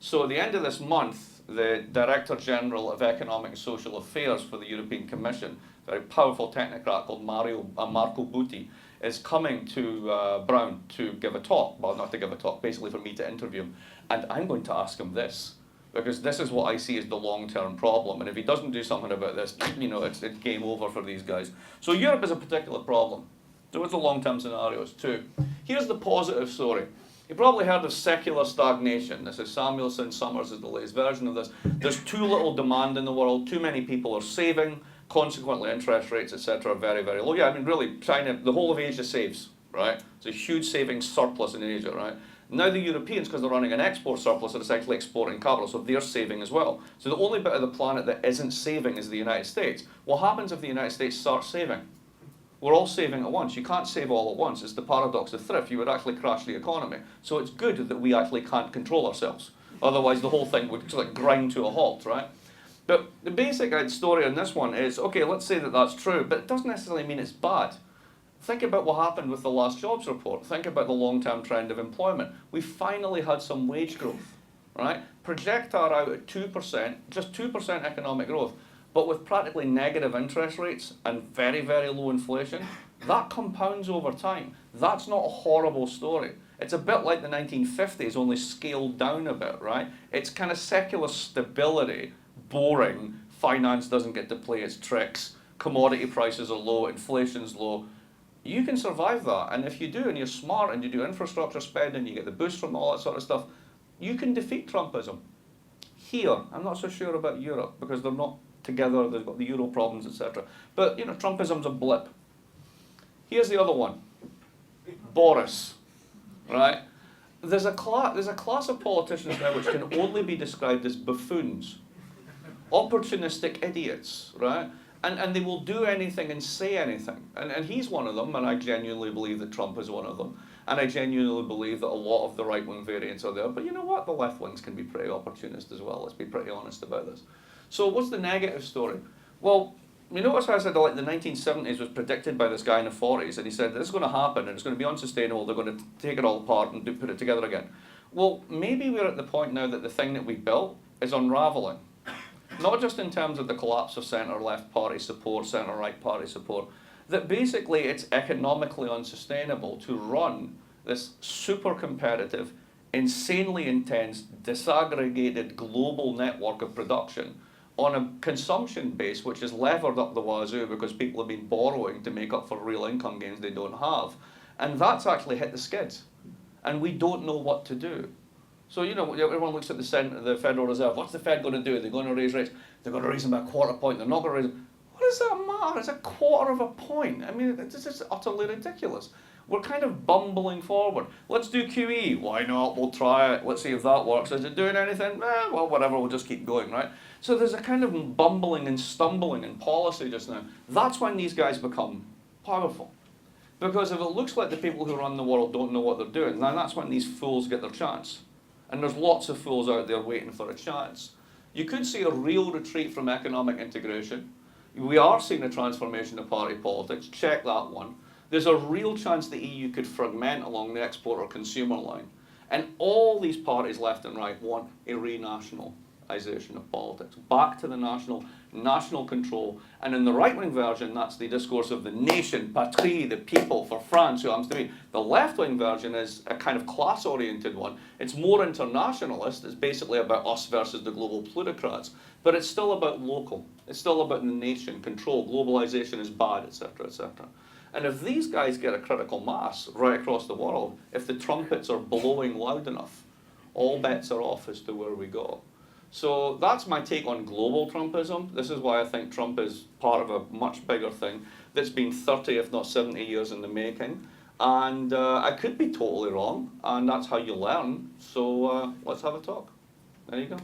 So at the end of this month, the Director General of Economic and Social Affairs for the European Commission, a very powerful technocrat called Marco Butti, is coming to Brown to give a talk. Well, not to give a talk, basically for me to interview him. And I'm going to ask him this, because this is what I see as the long-term problem. And if he doesn't do something about this, it's game over for these guys. So Europe is a particular problem. So what's the long-term scenarios too? Here's the positive story. You probably heard of secular stagnation. This is Samuelson, Summers is the latest version of this. There's too little demand in the world, too many people are saving, consequently interest rates, etc. are very, very low. Yeah, I mean really, China, the whole of Asia saves, right? It's a huge savings surplus in Asia, right? Now the Europeans, because they're running an export surplus, are essentially exporting capital, so they're saving as well. So the only bit of the planet that isn't saving is the United States. What happens if the United States starts saving? We're all saving at once. You can't save all at once. It's the paradox of thrift. You would actually crash the economy. So it's good that we actually can't control ourselves. Otherwise the whole thing would sort of grind to a halt, right? But the basic story on this one is, okay, let's say that that's true, but it doesn't necessarily mean it's bad. Think about what happened with the last jobs report. Think about the long-term trend of employment. We finally had some wage growth, right? Project our out at 2%, just 2% economic growth, but with practically negative interest rates and very, very low inflation, that compounds over time. That's not a horrible story. It's a bit like the 1950s, only scaled down a bit, right? It's kind of secular stability, boring, finance doesn't get to play its tricks, commodity prices are low, inflation's low. You can survive that, and if you do, and you're smart, and you do infrastructure spending, you get the boost from all that sort of stuff, you can defeat Trumpism. Here, I'm not so sure about Europe, because they're not together, they've got the euro problems, etc. But, you know, Trumpism's a blip. Here's the other one. Boris, right? There's a class of politicians now which can only be described as buffoons. Opportunistic idiots, right? And they will do anything and say anything. And he's one of them, and I genuinely believe that Trump is one of them. And I genuinely believe that a lot of the right-wing variants are there. But you know what? The left wings can be pretty opportunist as well. Let's be pretty honest about this. So what's the negative story? Well, you notice how I said like the 1970s was predicted by this guy in the 40s, and he said this is going to happen, and it's going to be unsustainable, they're going to take it all apart and put it together again. Well, maybe we're at the point now that the thing that we built is unraveling. Not just in terms of the collapse of centre-left party support, centre-right party support, that basically it's economically unsustainable to run this super competitive, insanely intense, disaggregated global network of production on a consumption base which is levered up the wazoo because people have been borrowing to make up for real income gains they don't have. And that's actually hit the skids. And we don't know what to do. So, you know, everyone looks at the Federal Reserve. What's the Fed going to do? They're going to raise rates. They're going to raise them by a quarter point. They're not going to raise them. What does that matter? It's a quarter of a point. I mean, this is utterly ridiculous. We're kind of bumbling forward. Let's do QE. Why not? We'll try it. Let's see if that works. Is it doing anything? Well, whatever. We'll just keep going, right? So there's a kind of bumbling and stumbling in policy just now. That's when these guys become powerful. Because if it looks like the people who run the world don't know what they're doing, then that's when these fools get their chance. And there's lots of fools out there waiting for a chance. You could see a real retreat from economic integration. We are seeing a transformation of party politics. Check that one. There's a real chance the EU could fragment along the export or consumer line. And all these parties left and right want a renationalisation of politics. Back to the national control. And in the right-wing version, that's the discourse of the nation, patrie, the people, for France, who happens to be. The left-wing version is a kind of class-oriented one. It's more internationalist. It's basically about us versus the global plutocrats. But it's still about local. It's still about the nation, control. Globalization is bad, etc., etc. And if these guys get a critical mass right across the world, if the trumpets are blowing loud enough, all bets are off as to where we go. So that's my take on global Trumpism. This is why I think Trump is part of a much bigger thing that's been 30, if not 70 years in the making. And I could be totally wrong, and that's how you learn. So let's have a talk. There you go.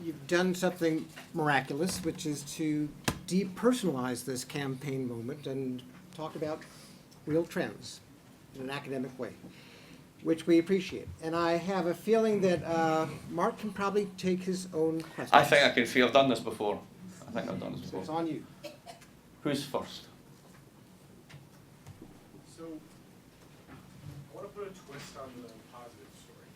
You've done something miraculous, which is to depersonalize this campaign moment and talk about real trends in an academic way, which we appreciate. And I have a feeling that Mark can probably take his own questions. I think I can see. I've done this before. I think I've done this So before. it's on you. Who's first? So, I want to put a twist on the positive story.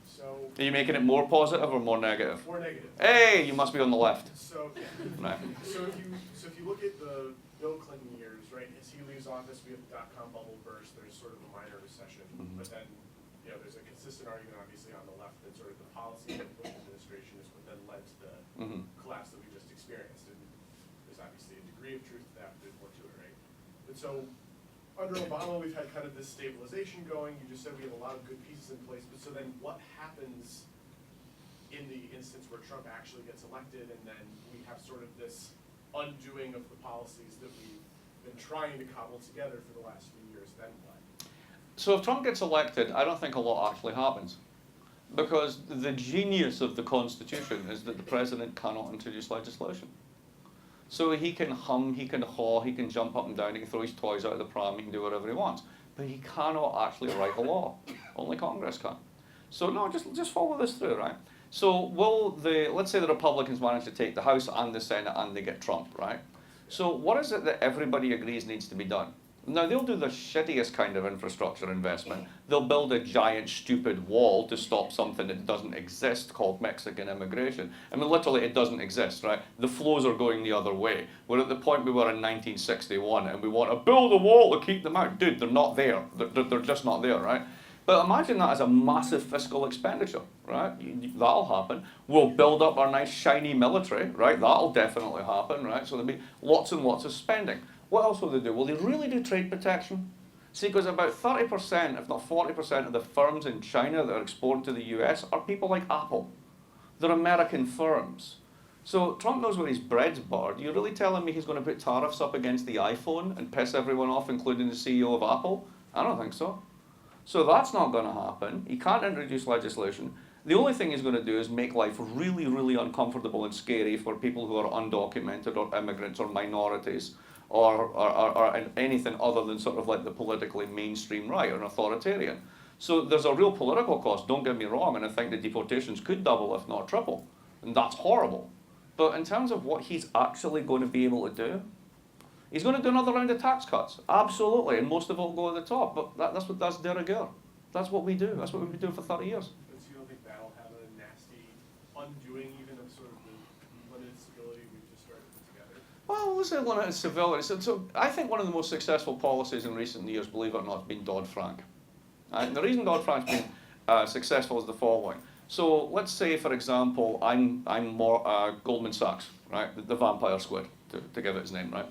So, Are you making it more positive or more negative? more negative. Hey, you must be on the left. So, Right. so if you look at the Bill Clinton years, right, as he leaves office, we have the dot-com bubble burst, there's sort of a minor recession, but then, you know, there's a consistent argument, obviously, on the left that sort of the policy of the Bush administration is what then led to the collapse that we just experienced. And there's obviously a degree of truth to that, but there's more to it, right? And so under Obama, we've had kind of this stabilization going. You just said we have a lot of good pieces in place, but so then what happens in the instance where Trump actually gets elected, and then we have sort of this undoing of the policies that we've been trying to cobble together for the last few years, then what? So if Trump gets elected, I don't think a lot actually happens. Because the genius of the Constitution is that the president cannot introduce legislation. So he can hum, he can haw, he can jump up and down, he can throw his toys out of the pram, he can do whatever he wants. But he cannot actually write a law. Only Congress can. So no, just follow this through, right? So let's say the Republicans manage to take the House and the Senate and they get Trump, right? So what is it that everybody agrees needs to be done? Now, they'll do the shittiest kind of infrastructure investment. They'll build a giant, stupid wall to stop something that doesn't exist called Mexican immigration. I mean, literally, it doesn't exist, right? The flows are going the other way. We're at the point we were in 1961, and we want to build a wall to keep them out. Dude, they're not there. They're just not there, right? But imagine that as a massive fiscal expenditure, right? That'll happen. We'll build up our nice, shiny military, right? That'll definitely happen, right? So there'll be lots and lots of spending. What else will they do? Will they really do trade protection? See, because about 30%, if not 40% of the firms in China that are exporting to the US are people like Apple. They're American firms. So Trump knows where his bread's buttered. You're really telling me he's going to put tariffs up against the iPhone and piss everyone off, including the CEO of Apple? I don't think so. So that's not going to happen. He can't introduce legislation. The only thing he's going to do is make life really, really uncomfortable and scary for people who are undocumented or immigrants or minorities, or anything other than sort of like the politically mainstream right or an authoritarian. So there's a real political cost, don't get me wrong, and I think the deportations could double if not triple, and that's horrible. But in terms of what he's actually going to be able to do, he's going to do another round of tax cuts, absolutely, and most of it will go at the top, but that's de rigueur. That's what we do, that's what we've been doing for 30 years. So you don't think that'll have a nasty undoing even of sort of the limited stability we've just started to put together? Well, let's say limited civility. So I think one of the most successful policies in recent years, believe it or not, has been Dodd-Frank. And the reason Dodd-Frank's been successful is the following. So let's say, for example, I'm more Goldman Sachs, right? The vampire squid, to give it its name, right?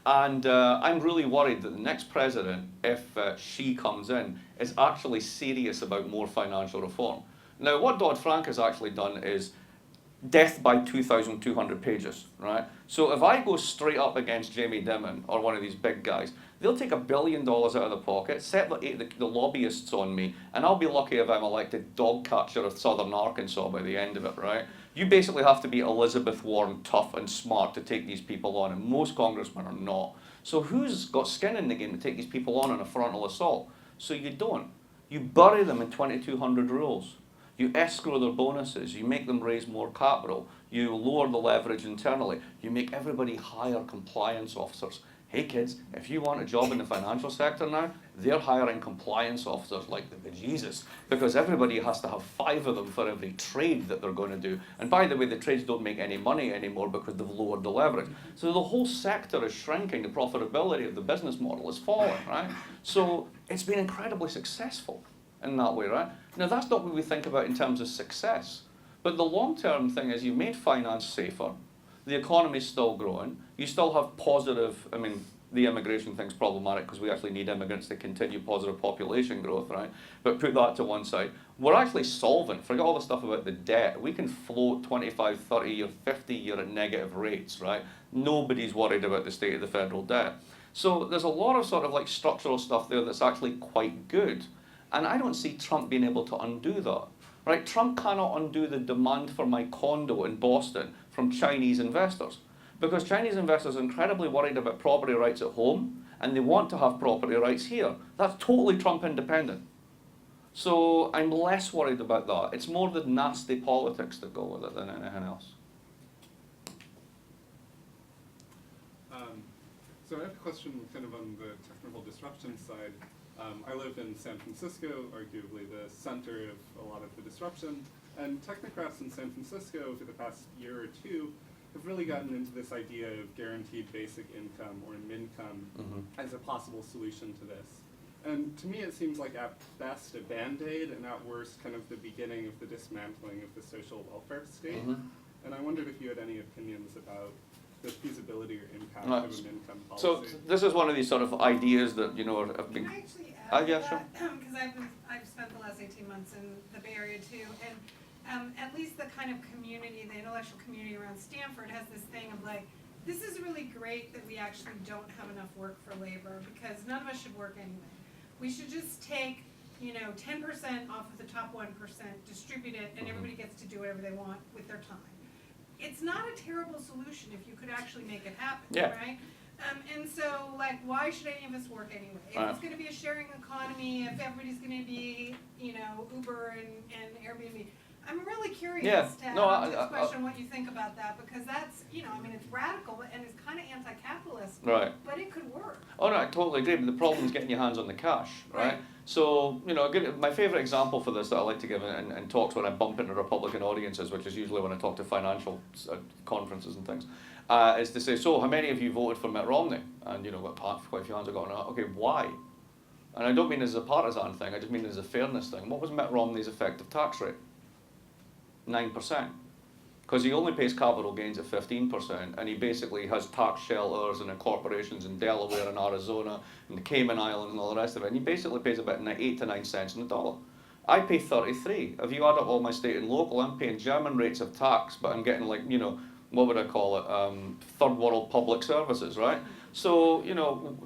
And I'm really worried that the next president, if she comes in, is actually serious about more financial reform. Now, what Dodd-Frank has actually done is death by 2,200 pages, right? So if I go straight up against Jamie Dimon or one of these big guys, they'll take $1 billion out of the pocket, set the lobbyists on me, and I'll be lucky if I'm elected dog catcher of southern Arkansas by the end of it, right? You basically have to be Elizabeth Warren, tough and smart to take these people on, and most congressmen are not. So who's got skin in the game to take these people on a frontal assault? So you don't. You bury them in 2,200 rules. You escrow their bonuses, you make them raise more capital, you lower the leverage internally, you make everybody hire compliance officers. Hey kids, if you want a job in the financial sector now, they're hiring compliance officers like the bejesus, because everybody has to have 5 of them for every trade that they're going to do. And by the way, the trades don't make any money anymore because they've lowered the leverage. So the whole sector is shrinking, the profitability of the business model is falling, right? So it's been incredibly successful in that way, right? Now that's not what we think about in terms of success, but the long-term thing is you've made finance safer, the economy's still growing, you still have positive, I mean, the immigration thing's problematic because we actually need immigrants to continue positive population growth, right? But put that to one side. We're actually solvent, forget all the stuff about the debt, we can float 25, 30 year, 50 year at negative rates, right? Nobody's worried about the state of the federal debt. So there's a lot of sort of like structural stuff there that's actually quite good. And I don't see Trump being able to undo that, right? Trump cannot undo the demand for my condo in Boston from Chinese investors, because Chinese investors are incredibly worried about property rights at home, and they want to have property rights here. That's totally Trump independent. So I'm less worried about that. It's more the nasty politics that go with it than anything else. So I have a question kind of on the technical disruption side. I live in San Francisco, arguably the center of a lot of the disruption, and technocrats in San Francisco for the past year or two have really gotten into this idea of guaranteed basic income or MINCOME as a possible solution to this. And to me it seems like at best a band-aid and at worst kind of the beginning of the dismantling of the social welfare state. And I wondered if you had any opinions about the feasibility or impact Right. of an income So policy. this is one of these sort of ideas that, you know, have been... Can I actually add yeah, to sure. that? Because I've spent the last 18 months in the Bay Area too, and at least the kind of community, the intellectual community around Stanford has this thing of like, this is really great that we actually don't have enough work for labor because none of us should work anyway. We should just take, 10% off of the top 1%, distribute it, and everybody gets to do whatever they want with their time. It's not a terrible solution if you could actually make it happen, Yeah. right? And so, like, why should any of us work anyway? If it's gonna be a sharing economy, if everybody's gonna be, Uber and Airbnb, I'm really curious Yeah. to No, ask this question, what you think about that, because that's, it's radical and it's kind of anti-capitalist, Right. but it could work. Oh no, I totally agree, but the problem is getting your hands on the cash, right? Right. So, my favourite example for this that I like to give in talks when I bump into Republican audiences, which is usually when I talk to financial conferences and things, is to say, so how many of you voted for Mitt Romney? And quite a few hands are going, okay, why? And I don't mean as a partisan thing, I just mean as a fairness thing. What was Mitt Romney's effective tax rate? 9%. Because he only pays capital gains at 15%, and he basically has tax shelters and corporations in Delaware and Arizona and the Cayman Islands and all the rest of it, and he basically pays about 8 to 9 cents on the dollar. I pay 33. If you add up all my state and local, I'm paying German rates of tax, but I'm getting what would I call it, third world public services, right? So,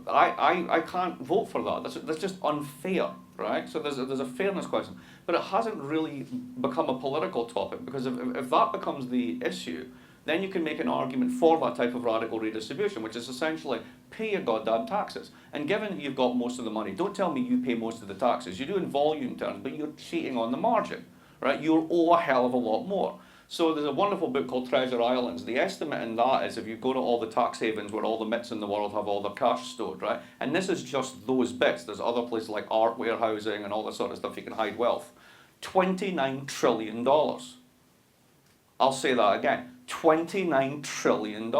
I can't vote for that. That's just unfair, right? So there's a fairness question. But it hasn't really become a political topic, because if that becomes the issue, then you can make an argument for that type of radical redistribution, which is essentially pay your goddamn taxes. And given that you've got most of the money, don't tell me you pay most of the taxes. You do in volume terms, but you're cheating on the margin, right? You owe a hell of a lot more. So there's a wonderful book called Treasure Islands. The estimate in that is if you go to all the tax havens where all the mitts in the world have all their cash stored, right? And this is just those bits. There's other places like art warehousing and all that sort of stuff you can hide wealth. $29 trillion. I'll say that again. $29 trillion.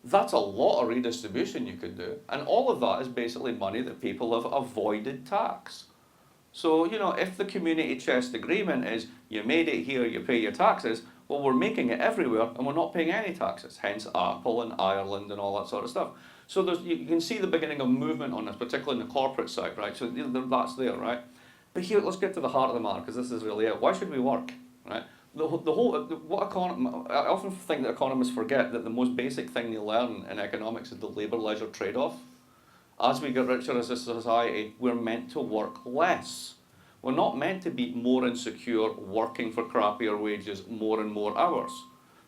That's a lot of redistribution you could do. And all of that is basically money that people have avoided tax. So, if the community chest agreement is you made it here, you pay your taxes, well, we're making it everywhere and we're not paying any taxes, hence Apple and Ireland and all that sort of stuff. So you can see the beginning of movement on this, particularly in the corporate side, right? So that's there, right? But here, let's get to the heart of the matter, because this is really it. Why should we work, right? I often think that economists forget that the most basic thing they learn in economics is the labour-leisure trade-off. As we get richer as a society, we're meant to work less. We're not meant to be more insecure, working for crappier wages, more and more hours.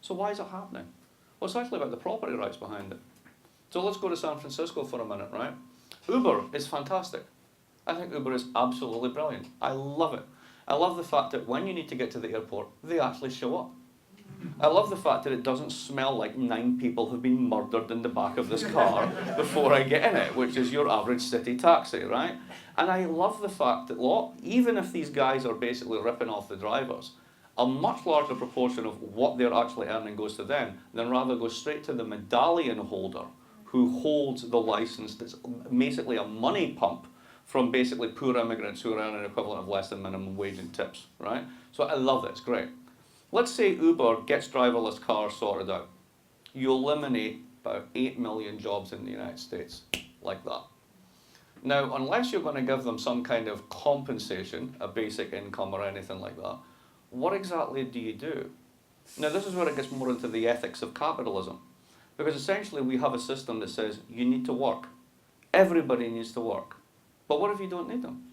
So why is it happening? Well, it's actually about the property rights behind it. So let's go to San Francisco for a minute, right? Uber is fantastic. I think Uber is absolutely brilliant. I love it. I love the fact that when you need to get to the airport, they actually show up. I love the fact that it doesn't smell like 9 people have been murdered in the back of this car before I get in it, which is your average city taxi, right? And I love the fact that, even if these guys are basically ripping off the drivers, a much larger proportion of what they're actually earning goes to them than rather goes straight to the medallion holder who holds the license that's basically a money pump from basically poor immigrants who are earning an equivalent of less than minimum wage and tips, right? So I love it, it's great. Let's say Uber gets driverless cars sorted out. You eliminate about 8 million jobs in the United States, like that. Now, unless you're going to give them some kind of compensation, a basic income or anything like that, what exactly do you do? Now, this is where it gets more into the ethics of capitalism. Because essentially we have a system that says you need to work. Everybody needs to work. But what if you don't need them?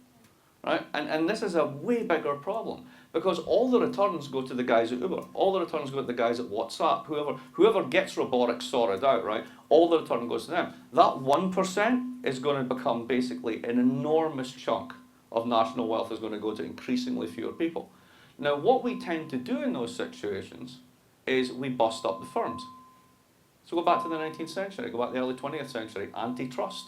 Right? And this is a way bigger problem, because all the returns go to the guys at Uber, all the returns go to the guys at WhatsApp, whoever gets robotics sorted out, right? All the return goes to them. That 1% is going to become basically an enormous chunk of national wealth is going to go to increasingly fewer people. Now, what we tend to do in those situations is we bust up the firms. So go back to the 19th century, go back to the early 20th century, antitrust,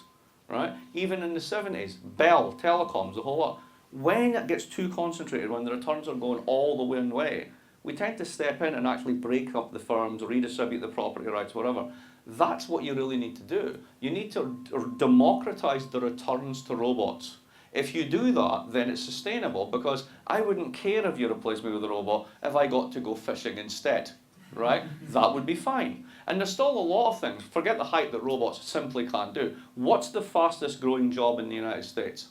right? Even in the 70s, Bell, telecoms, the whole lot. When it gets too concentrated, when the returns are going all the one way, we tend to step in and actually break up the firms, redistribute the property rights, whatever. That's what you really need to do. You need to democratize the returns to robots. If you do that, then it's sustainable, because I wouldn't care if you replaced me with a robot if I got to go fishing instead. right? That would be fine. And there's still a lot of things. Forget the hype that robots simply can't do. What's the fastest growing job in the United States?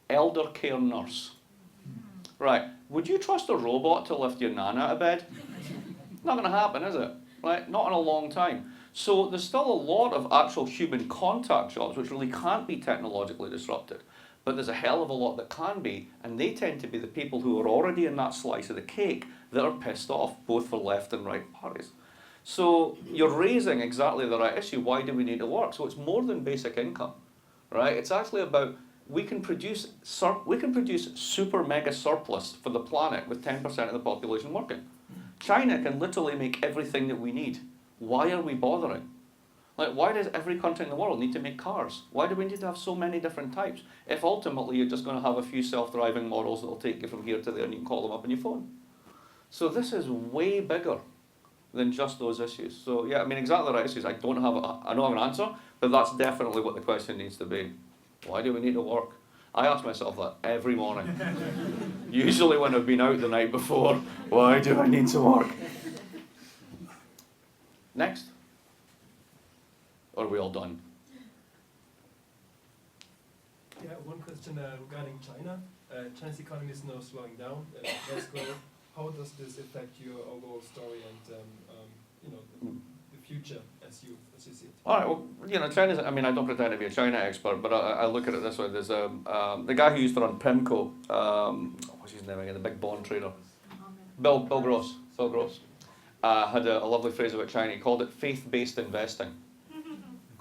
Elder care nurse. Right, would you trust a robot to lift your nan out of bed? Not going to happen, is it? Right, not in a long time. So there's still a lot of actual human contact jobs which really can't be technologically disrupted. But there's a hell of a lot that can be, and they tend to be the people who are already in that slice of the cake that are pissed off, both for left and right parties. So you're raising exactly the right issue. Why do we need to work? So it's more than basic income, right? It's actually about we can produce super mega surplus for the planet with 10% of the population working. China can literally make everything that we need. Why are we bothering? Like, why does every country in the world need to make cars? Why do we need to have so many different types? If ultimately you're just going to have a few self-driving models that will take you from here to there and you can call them up on your phone. So this is way bigger than just those issues. So yeah, I mean, exactly the right issues. I don't have an answer, but that's definitely what the question needs to be. Why do we need to work? I ask myself that every morning. Usually when I've been out the night before. Why do I need to work? Next. Or are we all done? Yeah, one question regarding China. China's economy is now slowing down, less growth. How does this affect your overall story and the future as you see it? All right, well, China's, I mean, I don't pretend to be a China expert, but I look at it this way. There's the guy who used to run PIMCO, what's his name again, the big bond trader? Bill Gross. Had a lovely phrase about China. He called it faith-based investing.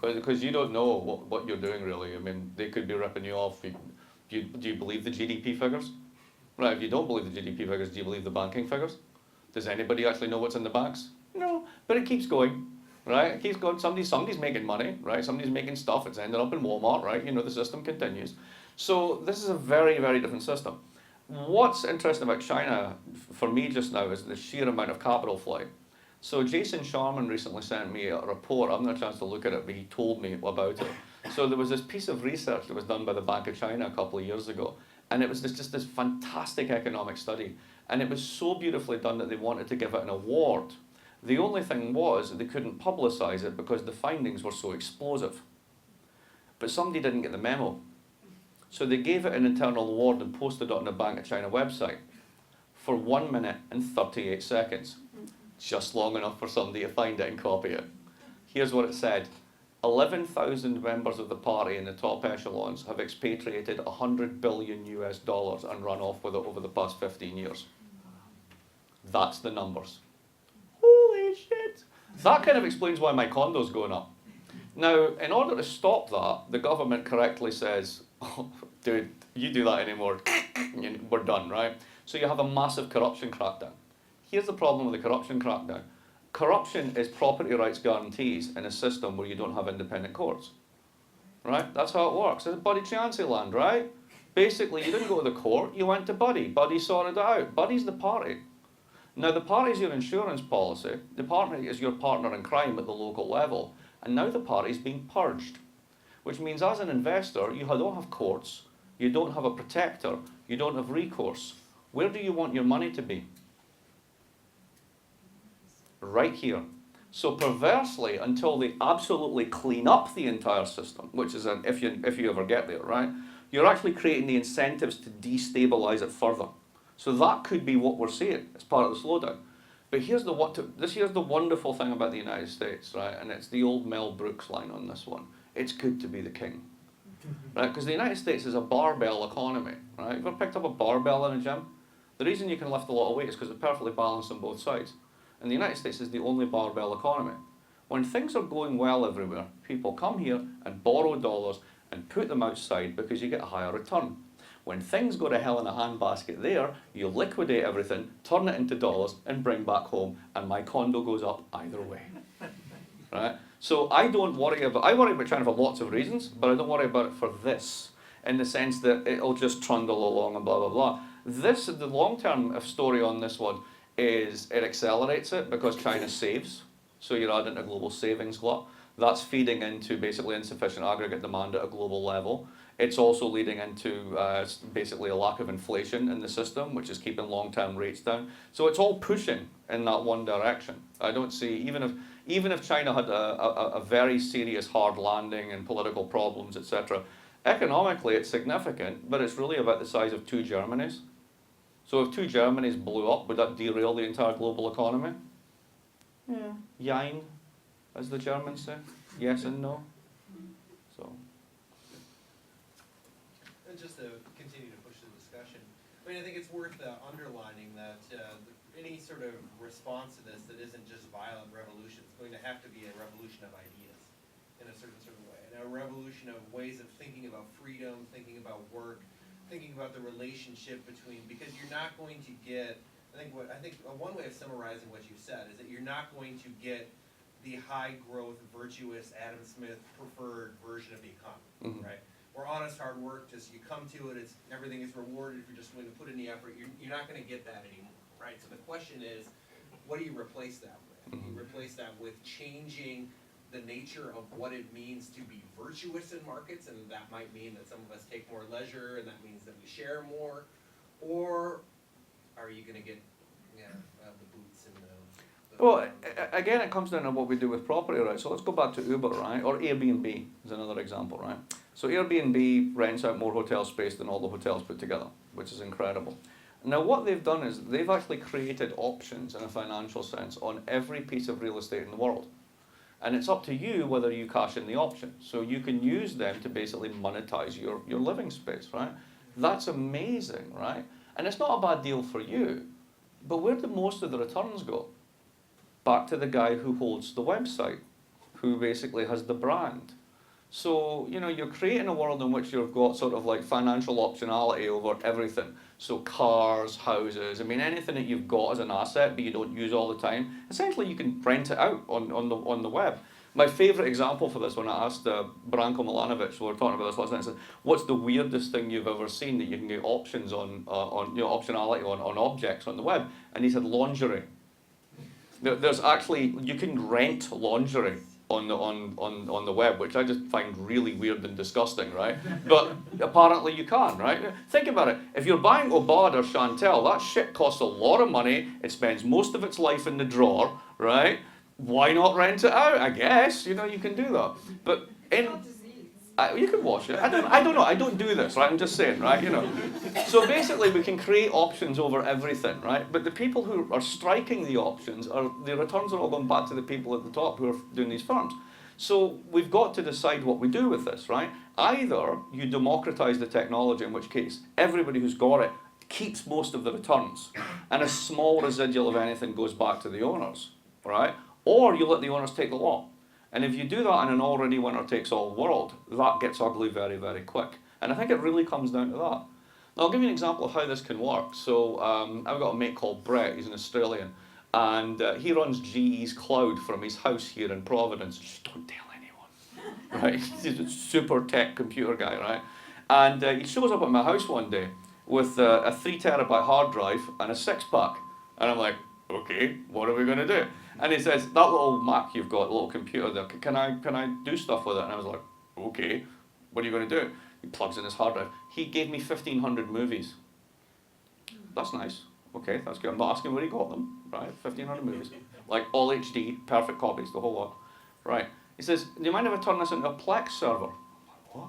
Because you don't know what you're doing, really. I mean, they could be ripping you off. Do you believe the GDP figures? Right, if you don't believe the GDP figures, do you believe the banking figures? Does anybody actually know what's in the banks? No, but it keeps going, right? It keeps going. Somebody's making money, right? Somebody's making stuff. It's ended up in Walmart, right? The system continues. So this is a very, very different system. What's interesting about China, for me just now, is the sheer amount of capital flight. So Jason Sharman recently sent me a report. I haven't had a chance to look at it, but he told me about it. So there was this piece of research that was done by the Bank of China a couple of years ago, and it was just this fantastic economic study. And it was so beautifully done that they wanted to give it an award. The only thing was that they couldn't publicize it because the findings were so explosive. But somebody didn't get the memo. So they gave it an internal award and posted it on the Bank of China website for 1 minute and 38 seconds. Just long enough for somebody to find it and copy it. Here's what it said. 11,000 members of the party in the top echelons have expatriated $100 billion and run off with it over the past 15 years. That's the numbers. Holy shit! That kind of explains why my condo's going up. Now, in order to stop that, the government correctly says, oh, dude, you do that anymore, we're done, right? So you have a massive corruption crackdown. Here's the problem with the corruption crackdown. Corruption is property rights guarantees in a system where you don't have independent courts. Right? That's how it works. It's Buddy Chianci land, right? Basically, you didn't go to the court, you went to Buddy. Buddy sorted it out. Buddy's the party. Now, the party's your insurance policy. The party is your partner in crime at the local level. And now the party's being purged. Which means as an investor, you don't have courts, you don't have a protector, you don't have recourse. Where do you want your money to be? Right here. So perversely, until they absolutely clean up the entire system, which is if you ever get there, right? You're actually creating the incentives to destabilize it further. So that could be what we're seeing as part of the slowdown. But here's the wonderful thing about the United States, right? And it's the old Mel Brooks line on this one. It's good to be the king, right? Because the United States is a barbell economy, right? You've ever picked up a barbell in a gym? The reason you can lift a lot of weight is because it's perfectly balanced on both sides. And the United States is the only barbell economy. When things are going well everywhere, people come here and borrow dollars and put them outside because you get a higher return. When things go to hell in a handbasket there, you liquidate everything, turn it into dollars, and bring back home, and my condo goes up either way. Right? So I worry about China for lots of reasons, but I don't worry about it for this, in the sense that it'll just trundle along and blah, blah, blah. The long-term story on this one is it accelerates it because China saves, so you're adding a global savings glut. That's feeding into basically insufficient aggregate demand at a global level. It's also leading into basically a lack of inflation in the system, which is keeping long-term rates down. So it's all pushing in that one direction. I don't see, even if China had a very serious hard landing and political problems, etc., economically it's significant, but it's really about the size of 2 Germanys. So if 2 Germanys blew up, would that derail the entire global economy? Yeah. Jein, as the Germans say. Yes and no. So. And just to continue to push the discussion, I mean, I think it's worth underlining that any sort of response to this that isn't just violent revolution is going to have to be a revolution of ideas in a certain sort of way, and a revolution of ways of thinking about freedom, thinking about work, thinking about the relationship between, because you're not going to get, I think one way of summarizing what you said is that you're not going to get the high growth, virtuous, Adam Smith preferred version of the economy, right? Where honest hard work, just you come to it, everything is rewarded if you're just willing to put in the effort. You're not going to get that anymore, right? So the question is, what do you replace that with? You replace that with changing the nature of what it means to be virtuous in markets, and that might mean that some of us take more leisure, and that means that we share more, or are you going to get the boots and the Well, again, it comes down to what we do with property, right? So let's go back to Uber, right? Or Airbnb is another example, right? So Airbnb rents out more hotel space than all the hotels put together, which is incredible. Now what they've done is they've actually created options in a financial sense on every piece of real estate in the world. And it's up to you whether you cash in the option. So you can use them to basically monetize your living space, right? That's amazing, right? And it's not a bad deal for you, but where do most of the returns go? Back to the guy who holds the website, who basically has the brand. So, you're creating a world in which you've got sort of like financial optionality over everything. So cars, houses, anything that you've got as an asset but you don't use all the time, essentially you can rent it out on the web. My favorite example for this, when I asked Branko Milanovic, we were talking about this last night, I said, what's the weirdest thing you've ever seen that you can get options optionality on objects on the web? And he said lingerie. There's actually, you can rent lingerie on the web, which I just find really weird and disgusting, right? But apparently you can, right? Think about it. If you're buying Obad or Chantel, that shit costs a lot of money. It spends most of its life in the drawer, right? Why not rent it out? I guess, you can do that. But you can wash it. I don't know. I don't do this, right? I'm just saying, right? So basically, we can create options over everything, right? But the people who are striking the options the returns are all going back to the people at the top who are doing these firms. So we've got to decide what we do with this, right? Either you democratize the technology, in which case everybody who's got it keeps most of the returns, and a small residual of anything goes back to the owners, right? Or you let the owners take the lot. And if you do that in an already winner-takes-all world, that gets ugly very, very quick. And I think it really comes down to that. Now, I'll give you an example of how this can work. So I've got a mate called Brett, he's an Australian, and he runs GE's cloud from his house here in Providence. Just don't tell anyone, right? He's a super tech computer guy, right? And he shows up at my house one day with a 3 terabyte hard drive and a 6-pack. And I'm like, okay, what are we going to do? And he says, that little Mac you've got, little computer there, can I do stuff with it? And I was like, okay, what are you going to do? He plugs in his hard drive. He gave me 1,500 movies. That's nice. Okay, that's good. I'm not asking where he got them, right? 1,500 movies. Like all HD, perfect copies, the whole lot. Right. He says, do you mind if I turn this into a Plex server? I'm like, what?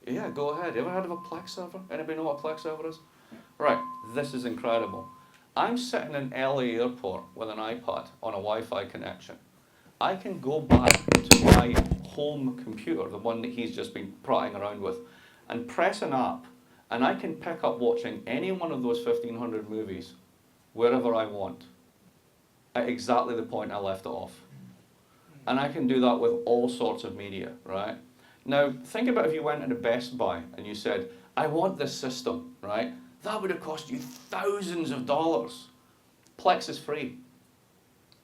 Yeah, go ahead. You ever heard of a Plex server? Anybody know what a Plex server is? Right, this is incredible. I'm sitting in LA airport with an iPad on a Wi-Fi connection. I can go back to my home computer, the one that he's just been prattling around with, and press an app, and I can pick up watching any one of those 1,500 movies wherever I want, at exactly the point I left it off. And I can do that with all sorts of media, right? Now, think about if you went into Best Buy and you said, I want this system, right? That would have cost you thousands of dollars. Plex is free.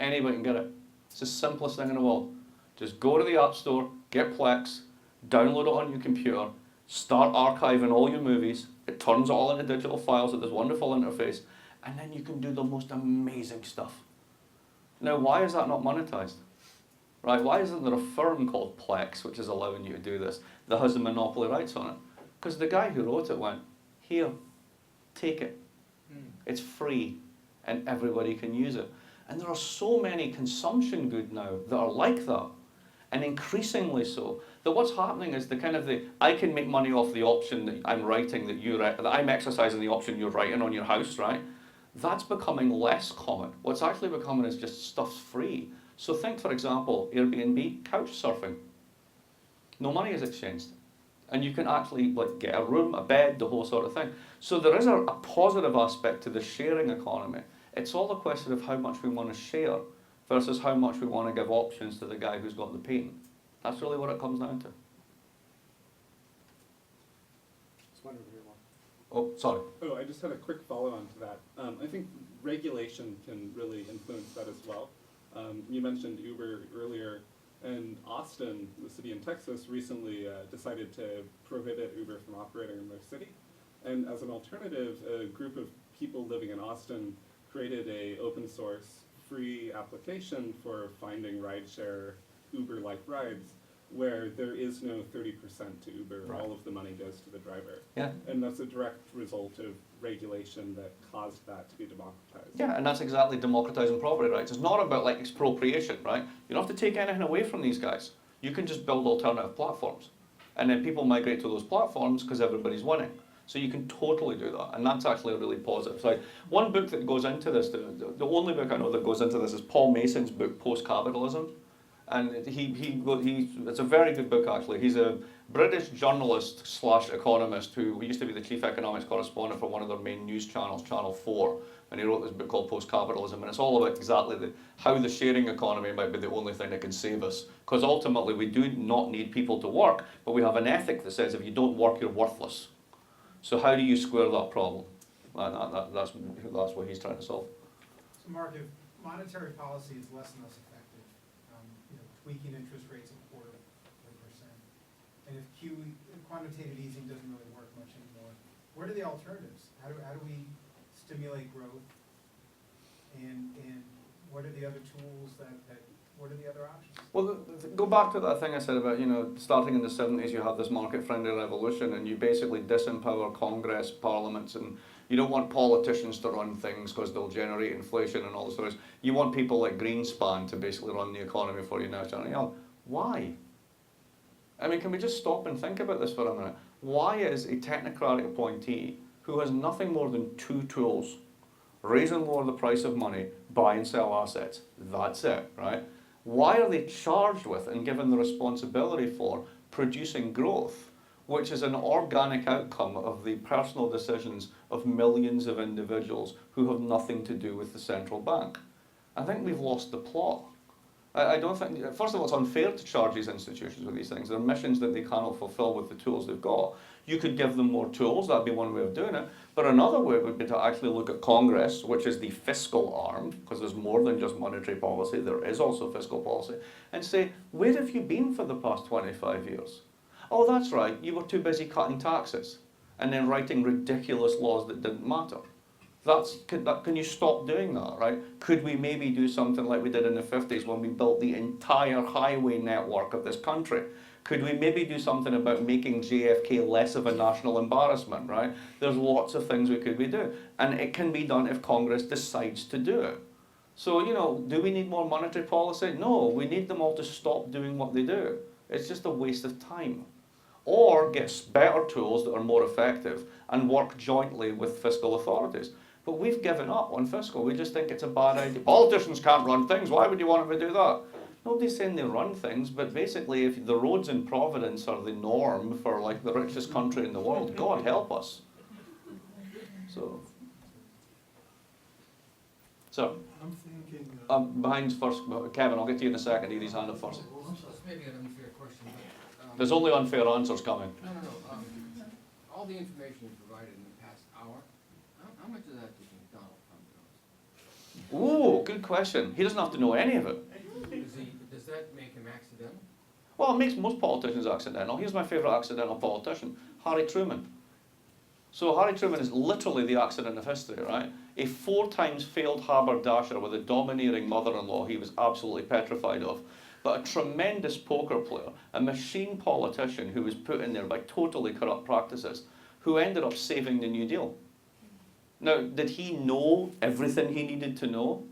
Anybody can get it. It's the simplest thing in the world. Just go to the App Store, get Plex, download it on your computer, start archiving all your movies. It turns it all into digital files with this wonderful interface, and then you can do the most amazing stuff. Now, why is that not monetized? right? Why isn't there a firm called Plex, which is allowing you to do this, that has the monopoly rights on it? Because the guy who wrote it went, here, take it. It's free, and everybody can use it. And there are so many consumption goods now that are like that, and increasingly so, that what's happening is I can make money off the option that I'm writing, that I'm exercising the option you're writing on your house, right? That's becoming less common. What's actually becoming is just stuff's free. So think, for example, Airbnb, couch surfing. No money is exchanged. And you can actually get a room, a bed, the whole sort of thing. So there is a positive aspect to the sharing economy. It's all a question of how much we want to share versus how much we want to give options to the guy who's got the patent. That's really what it comes down to. Oh, sorry. Oh, I just had a quick follow-on to that. I think regulation can really influence that as well. You mentioned Uber earlier, and Austin, the city in Texas, recently decided to prohibit Uber from operating in their city. And as an alternative, a group of people living in Austin created a open source free application for finding rideshare Uber-like rides, where there is no 30% to Uber. Right. All of the money goes to the driver. Yeah. And that's a direct result of regulation that caused that to be democratized. Yeah, and that's exactly democratizing property rights. It's not about expropriation, right? You don't have to take anything away from these guys. You can just build alternative platforms. And then people migrate to those platforms because everybody's winning. So you can totally do that, and that's actually a really positive side. One book that goes into this, the only book I know that goes into this is Paul Mason's book, Post-Capitalism. And it's a very good book, actually. He's a British journalist / economist who used to be the chief economics correspondent for one of their main news channels, Channel 4. And he wrote this book called Post-Capitalism, and it's all about exactly how the sharing economy might be the only thing that can save us. Because ultimately, we do not need people to work, but we have an ethic that says if you don't work, you're worthless. So how do you square that problem? That's what he's trying to solve. So Mark, if monetary policy is less and less effective, tweaking interest rates a quarter of a %, and if quantitative easing doesn't really work much anymore, what are the alternatives? How do we stimulate growth? And what are the other tools what are the other options? Well, go back to that thing I said about, starting in the 70s, you have this market-friendly revolution, and you basically disempower Congress, parliaments, and you don't want politicians to run things because they'll generate inflation and all this sort of stuff. You want people like Greenspan to basically run the economy for you now. Why? I mean, can we just stop and think about this for a minute? Why is a technocratic appointee who has nothing more than two tools, raise and lower the price of money, buy and sell assets, that's it, right? Why are they charged with and given the responsibility for producing growth, which is an organic outcome of the personal decisions of millions of individuals who have nothing to do with the central bank? I think we've lost the plot. I don't think, first of all, it's unfair to charge these institutions with these things. They're missions that they cannot fulfill with the tools they've got. You could give them more tools, that'd be one way of doing it. But another way would be to actually look at Congress, which is the fiscal arm, because there's more than just monetary policy, there is also fiscal policy, and say, where have you been for the past 25 years? Oh, that's right, you were too busy cutting taxes, and then writing ridiculous laws that didn't matter. Can you stop doing that, right? Could we maybe do something like we did in the 50s when we built the entire highway network of this country? Could we maybe do something about making JFK less of a national embarrassment, right? There's lots of things we could do. And it can be done if Congress decides to do it. So, do we need more monetary policy? No, we need them all to stop doing what they do. It's just a waste of time. Or get better tools that are more effective and work jointly with fiscal authorities. But we've given up on fiscal. We just think it's a bad idea. Politicians can't run things. Why would you want them to do that? Nobody's saying they run things, but basically if the roads in Providence are the norm for the richest country in the world, God help us. So I'm thinking. behind first, Kevin, I'll get to you in a second. He's hand up first. This may be an unfair question, but. There's only unfair answers coming. No. All the information you provided in the past hour, how much of that do you think Donald Trump knows? Ooh, good question. He doesn't have to know any of it. Does that make him accidental? Well, it makes most politicians accidental. Here's my favourite accidental politician, Harry Truman. So Harry Truman is literally the accident of history, right? A 4 times failed haberdasher with a domineering mother-in-law he was absolutely petrified of, but a tremendous poker player, a machine politician who was put in there by totally corrupt practices, who ended up saving the New Deal. Now, did he know everything he needed to know?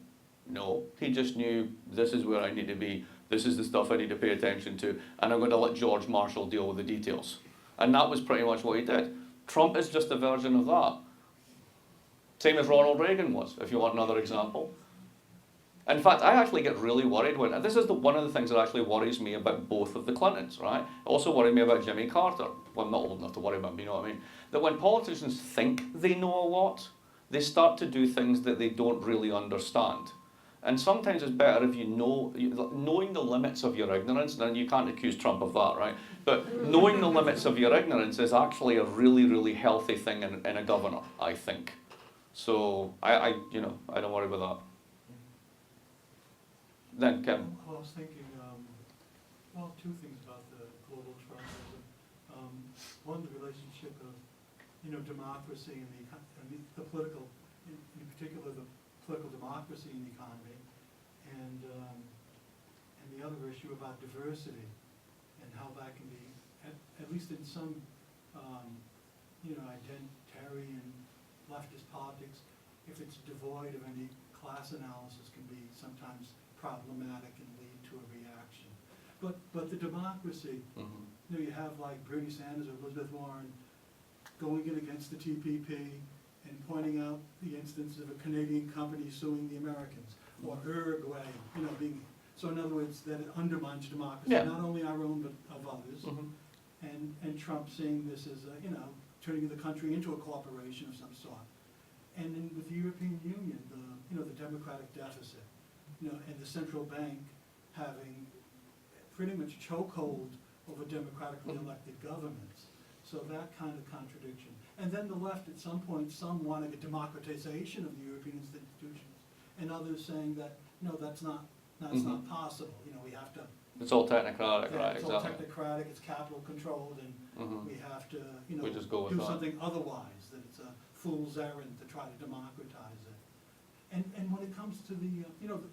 No. He just knew, this is where I need to be, this is the stuff I need to pay attention to, and I'm going to let George Marshall deal with the details. And that was pretty much what he did. Trump is just a version of that. Same as Ronald Reagan was, if you want another example. In fact, I actually get really worried when, this is one of the things that actually worries me about both of the Clintons, right? It also worried me about Jimmy Carter. Well, I'm not old enough to worry about him, you know what I mean? That when politicians think they know a lot, they start to do things that they don't really understand. And sometimes it's better if you know, knowing the limits of your ignorance, and you can't accuse Trump of that, right? But knowing the limits of your ignorance is actually a really, really healthy thing in a governor, I think. So, I don't worry about that. Then, Kevin. Well, I was thinking, two things about the global Trumpism. One, the relationship of, democracy and the political, in particular, the political democracy in the economy, and the other issue about diversity and how that can be, at least in some, identitarian leftist politics, if it's devoid of any class analysis, can be sometimes problematic and lead to a reaction. But the democracy, you have like Bernie Sanders or Elizabeth Warren going in against the TPP and pointing out the instance of a Canadian company suing the Americans, or Uruguay, being, so in other words, that it undermines democracy, not only our own, but of others. And Trump seeing this as, turning the country into a corporation of some sort. And then with the European Union, the democratic deficit, and the central bank having pretty much chokehold over democratically elected governments. So that kind of contradiction. And then the left, at some point, some wanting a democratization of the European institutions, and others saying that, no, that's not possible. We have to. It's all technocratic, right? It's all technocratic, it's capital controlled, and we have to, we just go with do that. something otherwise, that it's a fool's errand to try to democratize it. And when it comes to the,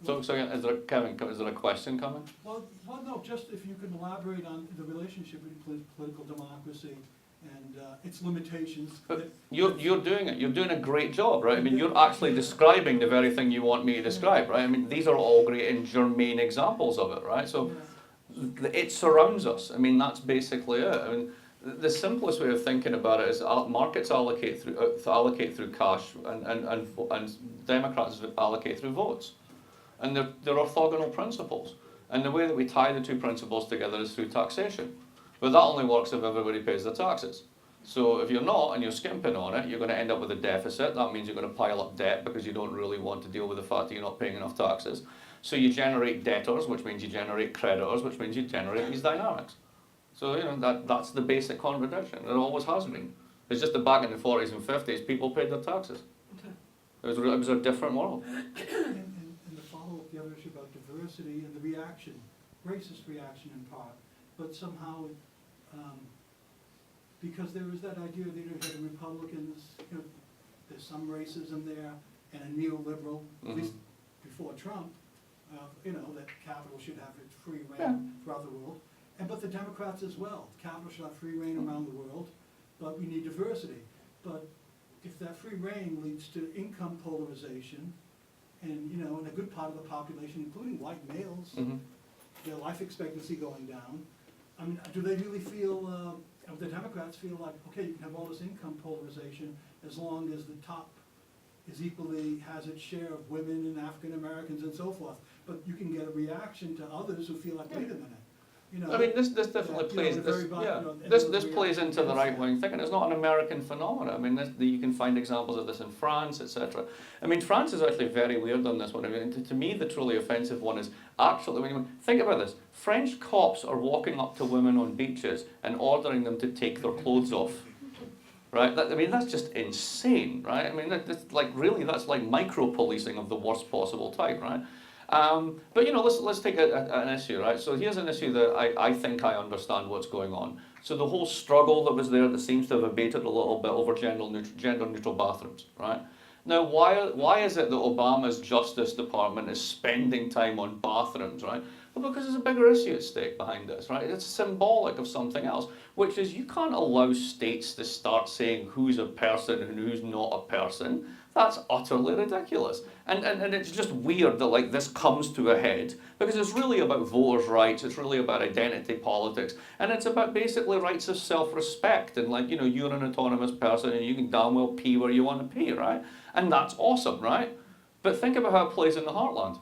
So Kevin, is there a question coming? Well, no, just if you could elaborate on the relationship between political democracy and its limitations. You're doing it. You're doing a great job, right? I mean, you're actually describing the very thing you want me to describe, right? I mean, these are all great and germane examples of it, right? So it surrounds us. I mean, that's basically it. I mean, the simplest way of thinking about it is markets allocate through cash, and Democrats allocate through votes, and they're orthogonal principles. And the way that we tie the two principles together is through taxation. But that only works if everybody pays their taxes. So if you're not and you're skimping on it, you're going to end up with a deficit. That means you're going to pile up debt because you don't really want to deal with the fact that you're not paying enough taxes. So you generate debtors, which means you generate creditors, which means you generate these dynamics. So that's the basic contradiction. It always has been. It's just that back in the 40s and 50s, people paid their taxes. It was a different world. And the follow-up, the other issue about diversity and the reaction, racist reaction in part, but somehow, because there was that idea that you had the Republicans, there's some racism there, and a neoliberal, at least before Trump, that capital should have its free reign throughout the world. But the Democrats as well. Capital should have free reign around the world, but we need diversity. But if that free reign leads to income polarization, and in a good part of the population, including white males, their life expectancy going down, I mean, do they really feel, the Democrats feel like, okay, you can have all this income polarization as long as the top has its share of women and African Americans and so forth, but you can get a reaction to others who feel like, wait a minute. I mean, this definitely plays. This plays into the right-wing thinking. It's not an American phenomenon. I mean, you can find examples of this in France, etc. I mean, France is actually very weird on this one. I mean, to me, the truly offensive one is actually, when you think about this, French cops are walking up to women on beaches and ordering them to take their clothes off. Right? I mean, that's just insane, right? I mean, that's like micro-policing of the worst possible type, right? But let's take an issue, right? So here's an issue that I think I understand what's going on. So the whole struggle that was there that seems to have abated a little bit over gender-neutral bathrooms, right? Now, why is it that Obama's Justice Department is spending time on bathrooms, right? Well, because there's a bigger issue at stake behind this, right? It's symbolic of something else, which is you can't allow states to start saying who's a person and who's not a person. That's utterly ridiculous. And it's just weird that like this comes to a head, because it's really about voters' rights, it's really about identity politics, and it's about basically rights of self-respect, and like, you know, you're an autonomous person and you can damn well pee where you want to pee, right? And that's awesome, right? But think about how it plays in the heartland,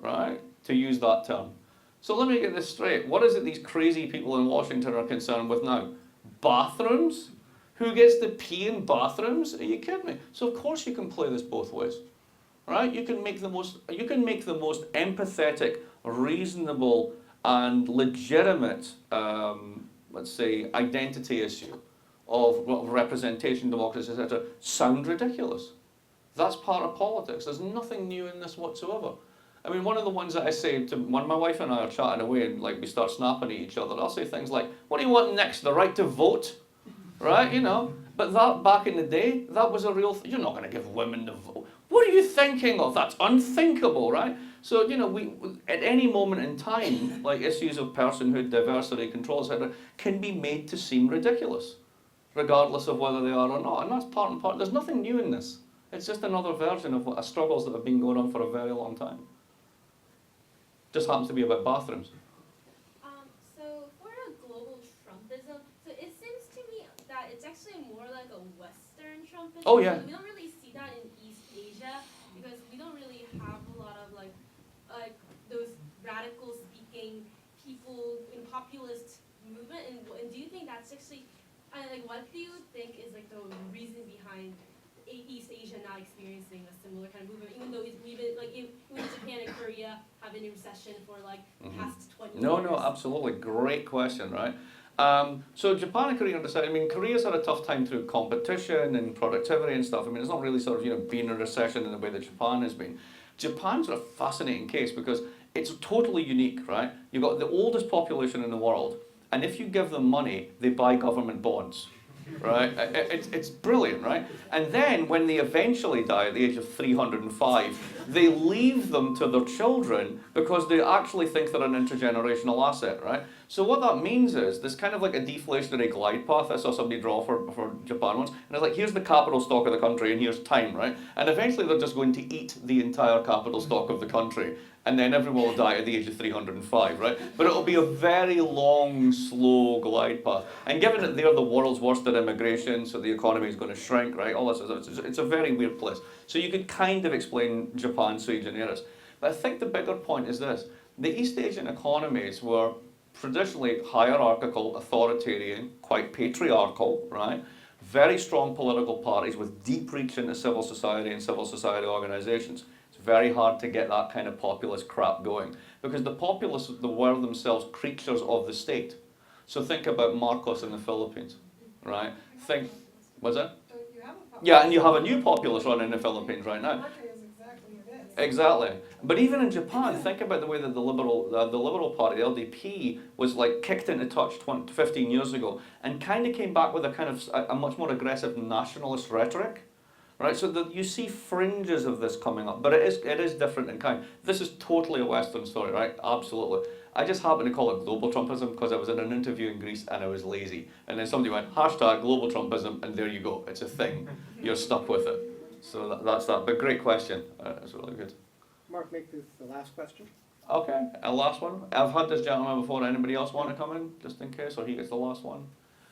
right? To use that term. So let me get this straight. What is it these crazy people in Washington are concerned with now? Bathrooms? Who gets to pee in bathrooms? Are you kidding me? So of course you can play this both ways, right? You can make the most empathetic, reasonable, and legitimate, let's say, identity issue of representation, democracy, etc., sound ridiculous. That's part of politics. There's nothing new in this whatsoever. I mean, one of the ones that I say to when my wife and I are chatting away and like we start snapping at each other, I'll say things like, "What do you want next? The right to vote?" Right? You know. But that back in the day, that was a real. You're not going to give women the vote. What are you thinking of? That's unthinkable, right? So you know, we at any moment in time, like issues of personhood, diversity, control, etc., can be made to seem ridiculous, regardless of whether they are or not. And that's part and part. There's nothing new in this. It's just another version of struggles that have been going on for a very long time. Just happens to be about bathrooms. So for a global Trumpism, so it seems to me that it's actually more like a Western Trumpism. Oh, yeah. We don't really see that in East Asia because we don't really have a lot of like those radical speaking people in populist movement. And do you think that's actually like what do you think is like the reason behind East Asia not experiencing a similar kind of movement, even though we've been like even Japan and Korea have been in recession for like the past 20 years? No, absolutely. Great question, right? So Japan and Korea understand. I mean, Korea's had a tough time through competition and productivity and stuff. I mean, it's not really sort of, you know, been in a recession in the way that Japan has been. Japan's a fascinating case because it's totally unique, right? You've got the oldest population in the world, and if you give them money, they buy government bonds. Right? It's brilliant, right? And then when they eventually die at the age of 305, they leave them to their children because they actually think they're an intergenerational asset, right? So what that means is there's kind of like a deflationary glide path. I saw somebody draw for Japan once, and it's like, here's the capital stock of the country and here's time, right? And eventually they're just going to eat the entire capital stock of the country, and then everyone will die at the age of 305, right? But it'll be a very long, slow glide path. And given that they're the world's worst at immigration, so the economy is going to shrink, right? All this is, it's a very weird place. So you could kind of explain Japan sui generis. But I think the bigger point is this. The East Asian economies were traditionally hierarchical, authoritarian, quite patriarchal, right? Very strong political parties with deep reach into civil society and civil society organizations. Very hard to get that kind of populist crap going because the populists were themselves creatures of the state. So think about Marcos in the Philippines, right? Think, was it? Yeah, and you have a new populist running in the Philippines right now. Exactly. But even in Japan, think about the way that the Liberal Party, the LDP, was like kicked into touch 15 years ago and kind of came back with a kind of a much more aggressive nationalist rhetoric. Right, so you see fringes of this coming up, but it is different in kind. This is totally a Western story, right? Absolutely. I just happen to call it global Trumpism because I was in an interview in Greece and I was lazy. And then somebody went, hashtag global Trumpism, and there you go. It's a thing. You're stuck with it. So that's that. But great question. It's really good. Mark, make this the last question. Okay, a last one. I've had this gentleman before. Anybody else want to come in, just in case, or he gets the last one?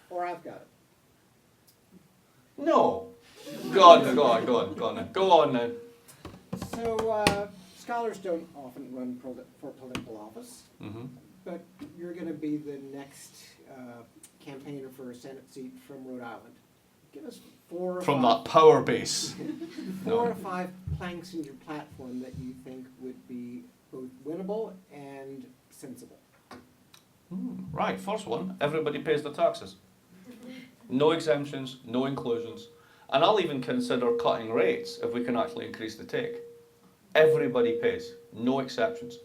Or I've got it. No. Go on now. So scholars don't often run for political office, but you're going to be the next campaigner for a Senate seat from Rhode Island. Give us from that power base. Four or five planks in your platform that you think would be both winnable and sensible. Right, first one, everybody pays their taxes. No exemptions, no inclusions. And I'll even consider cutting rates if we can actually increase the take. Everybody pays, no exceptions.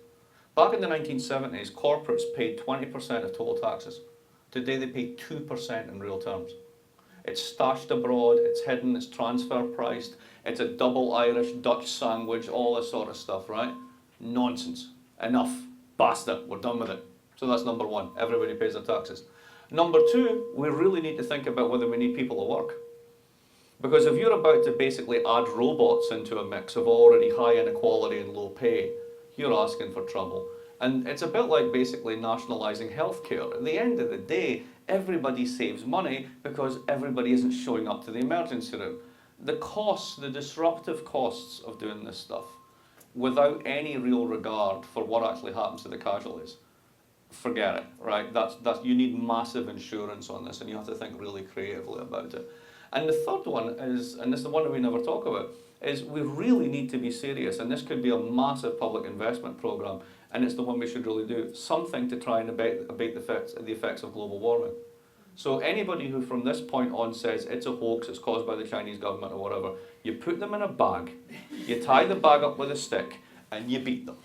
Back in the 1970s, corporates paid 20% of total taxes. Today they pay 2% in real terms. It's stashed abroad, it's hidden, it's transfer priced, it's a double Irish Dutch sandwich, all this sort of stuff, right? Nonsense. Enough. Basta, we're done with it. So that's number one, everybody pays their taxes. Number two, we really need to think about whether we need people to work. Because if you're about to basically add robots into a mix of already high inequality and low pay, you're asking for trouble. And it's a bit like basically nationalising healthcare. At the end of the day, everybody saves money because everybody isn't showing up to the emergency room. The costs, the disruptive costs of doing this stuff, without any real regard for what actually happens to the casualties, forget it, right? You need massive insurance on this, and you have to think really creatively about it. And the third one is, and this is the one that we never talk about, is we really need to be serious, and this could be a massive public investment program, and it's the one we should really do, something to try and abate the effects of global warming. So anybody who from this point on says it's a hoax, it's caused by the Chinese government or whatever, you put them in a bag, you tie the bag up with a stick, and you beat them.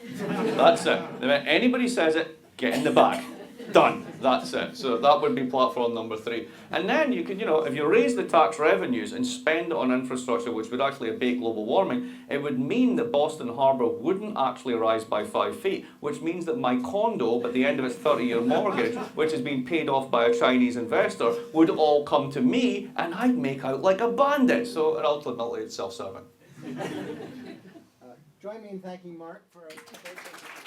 That's it. If anybody says it, get in the bag. Done. That's it. So that would be platform number 3. And then you can, if you raise the tax revenues and spend it on infrastructure, which would actually abate global warming, it would mean that Boston Harbour wouldn't actually rise by 5 feet, which means that my condo, at the end of its 30-year mortgage, which has been paid off by a Chinese investor, would all come to me, and I'd make out like a bandit. So ultimately, it's self-serving. Join me in thanking Mark for a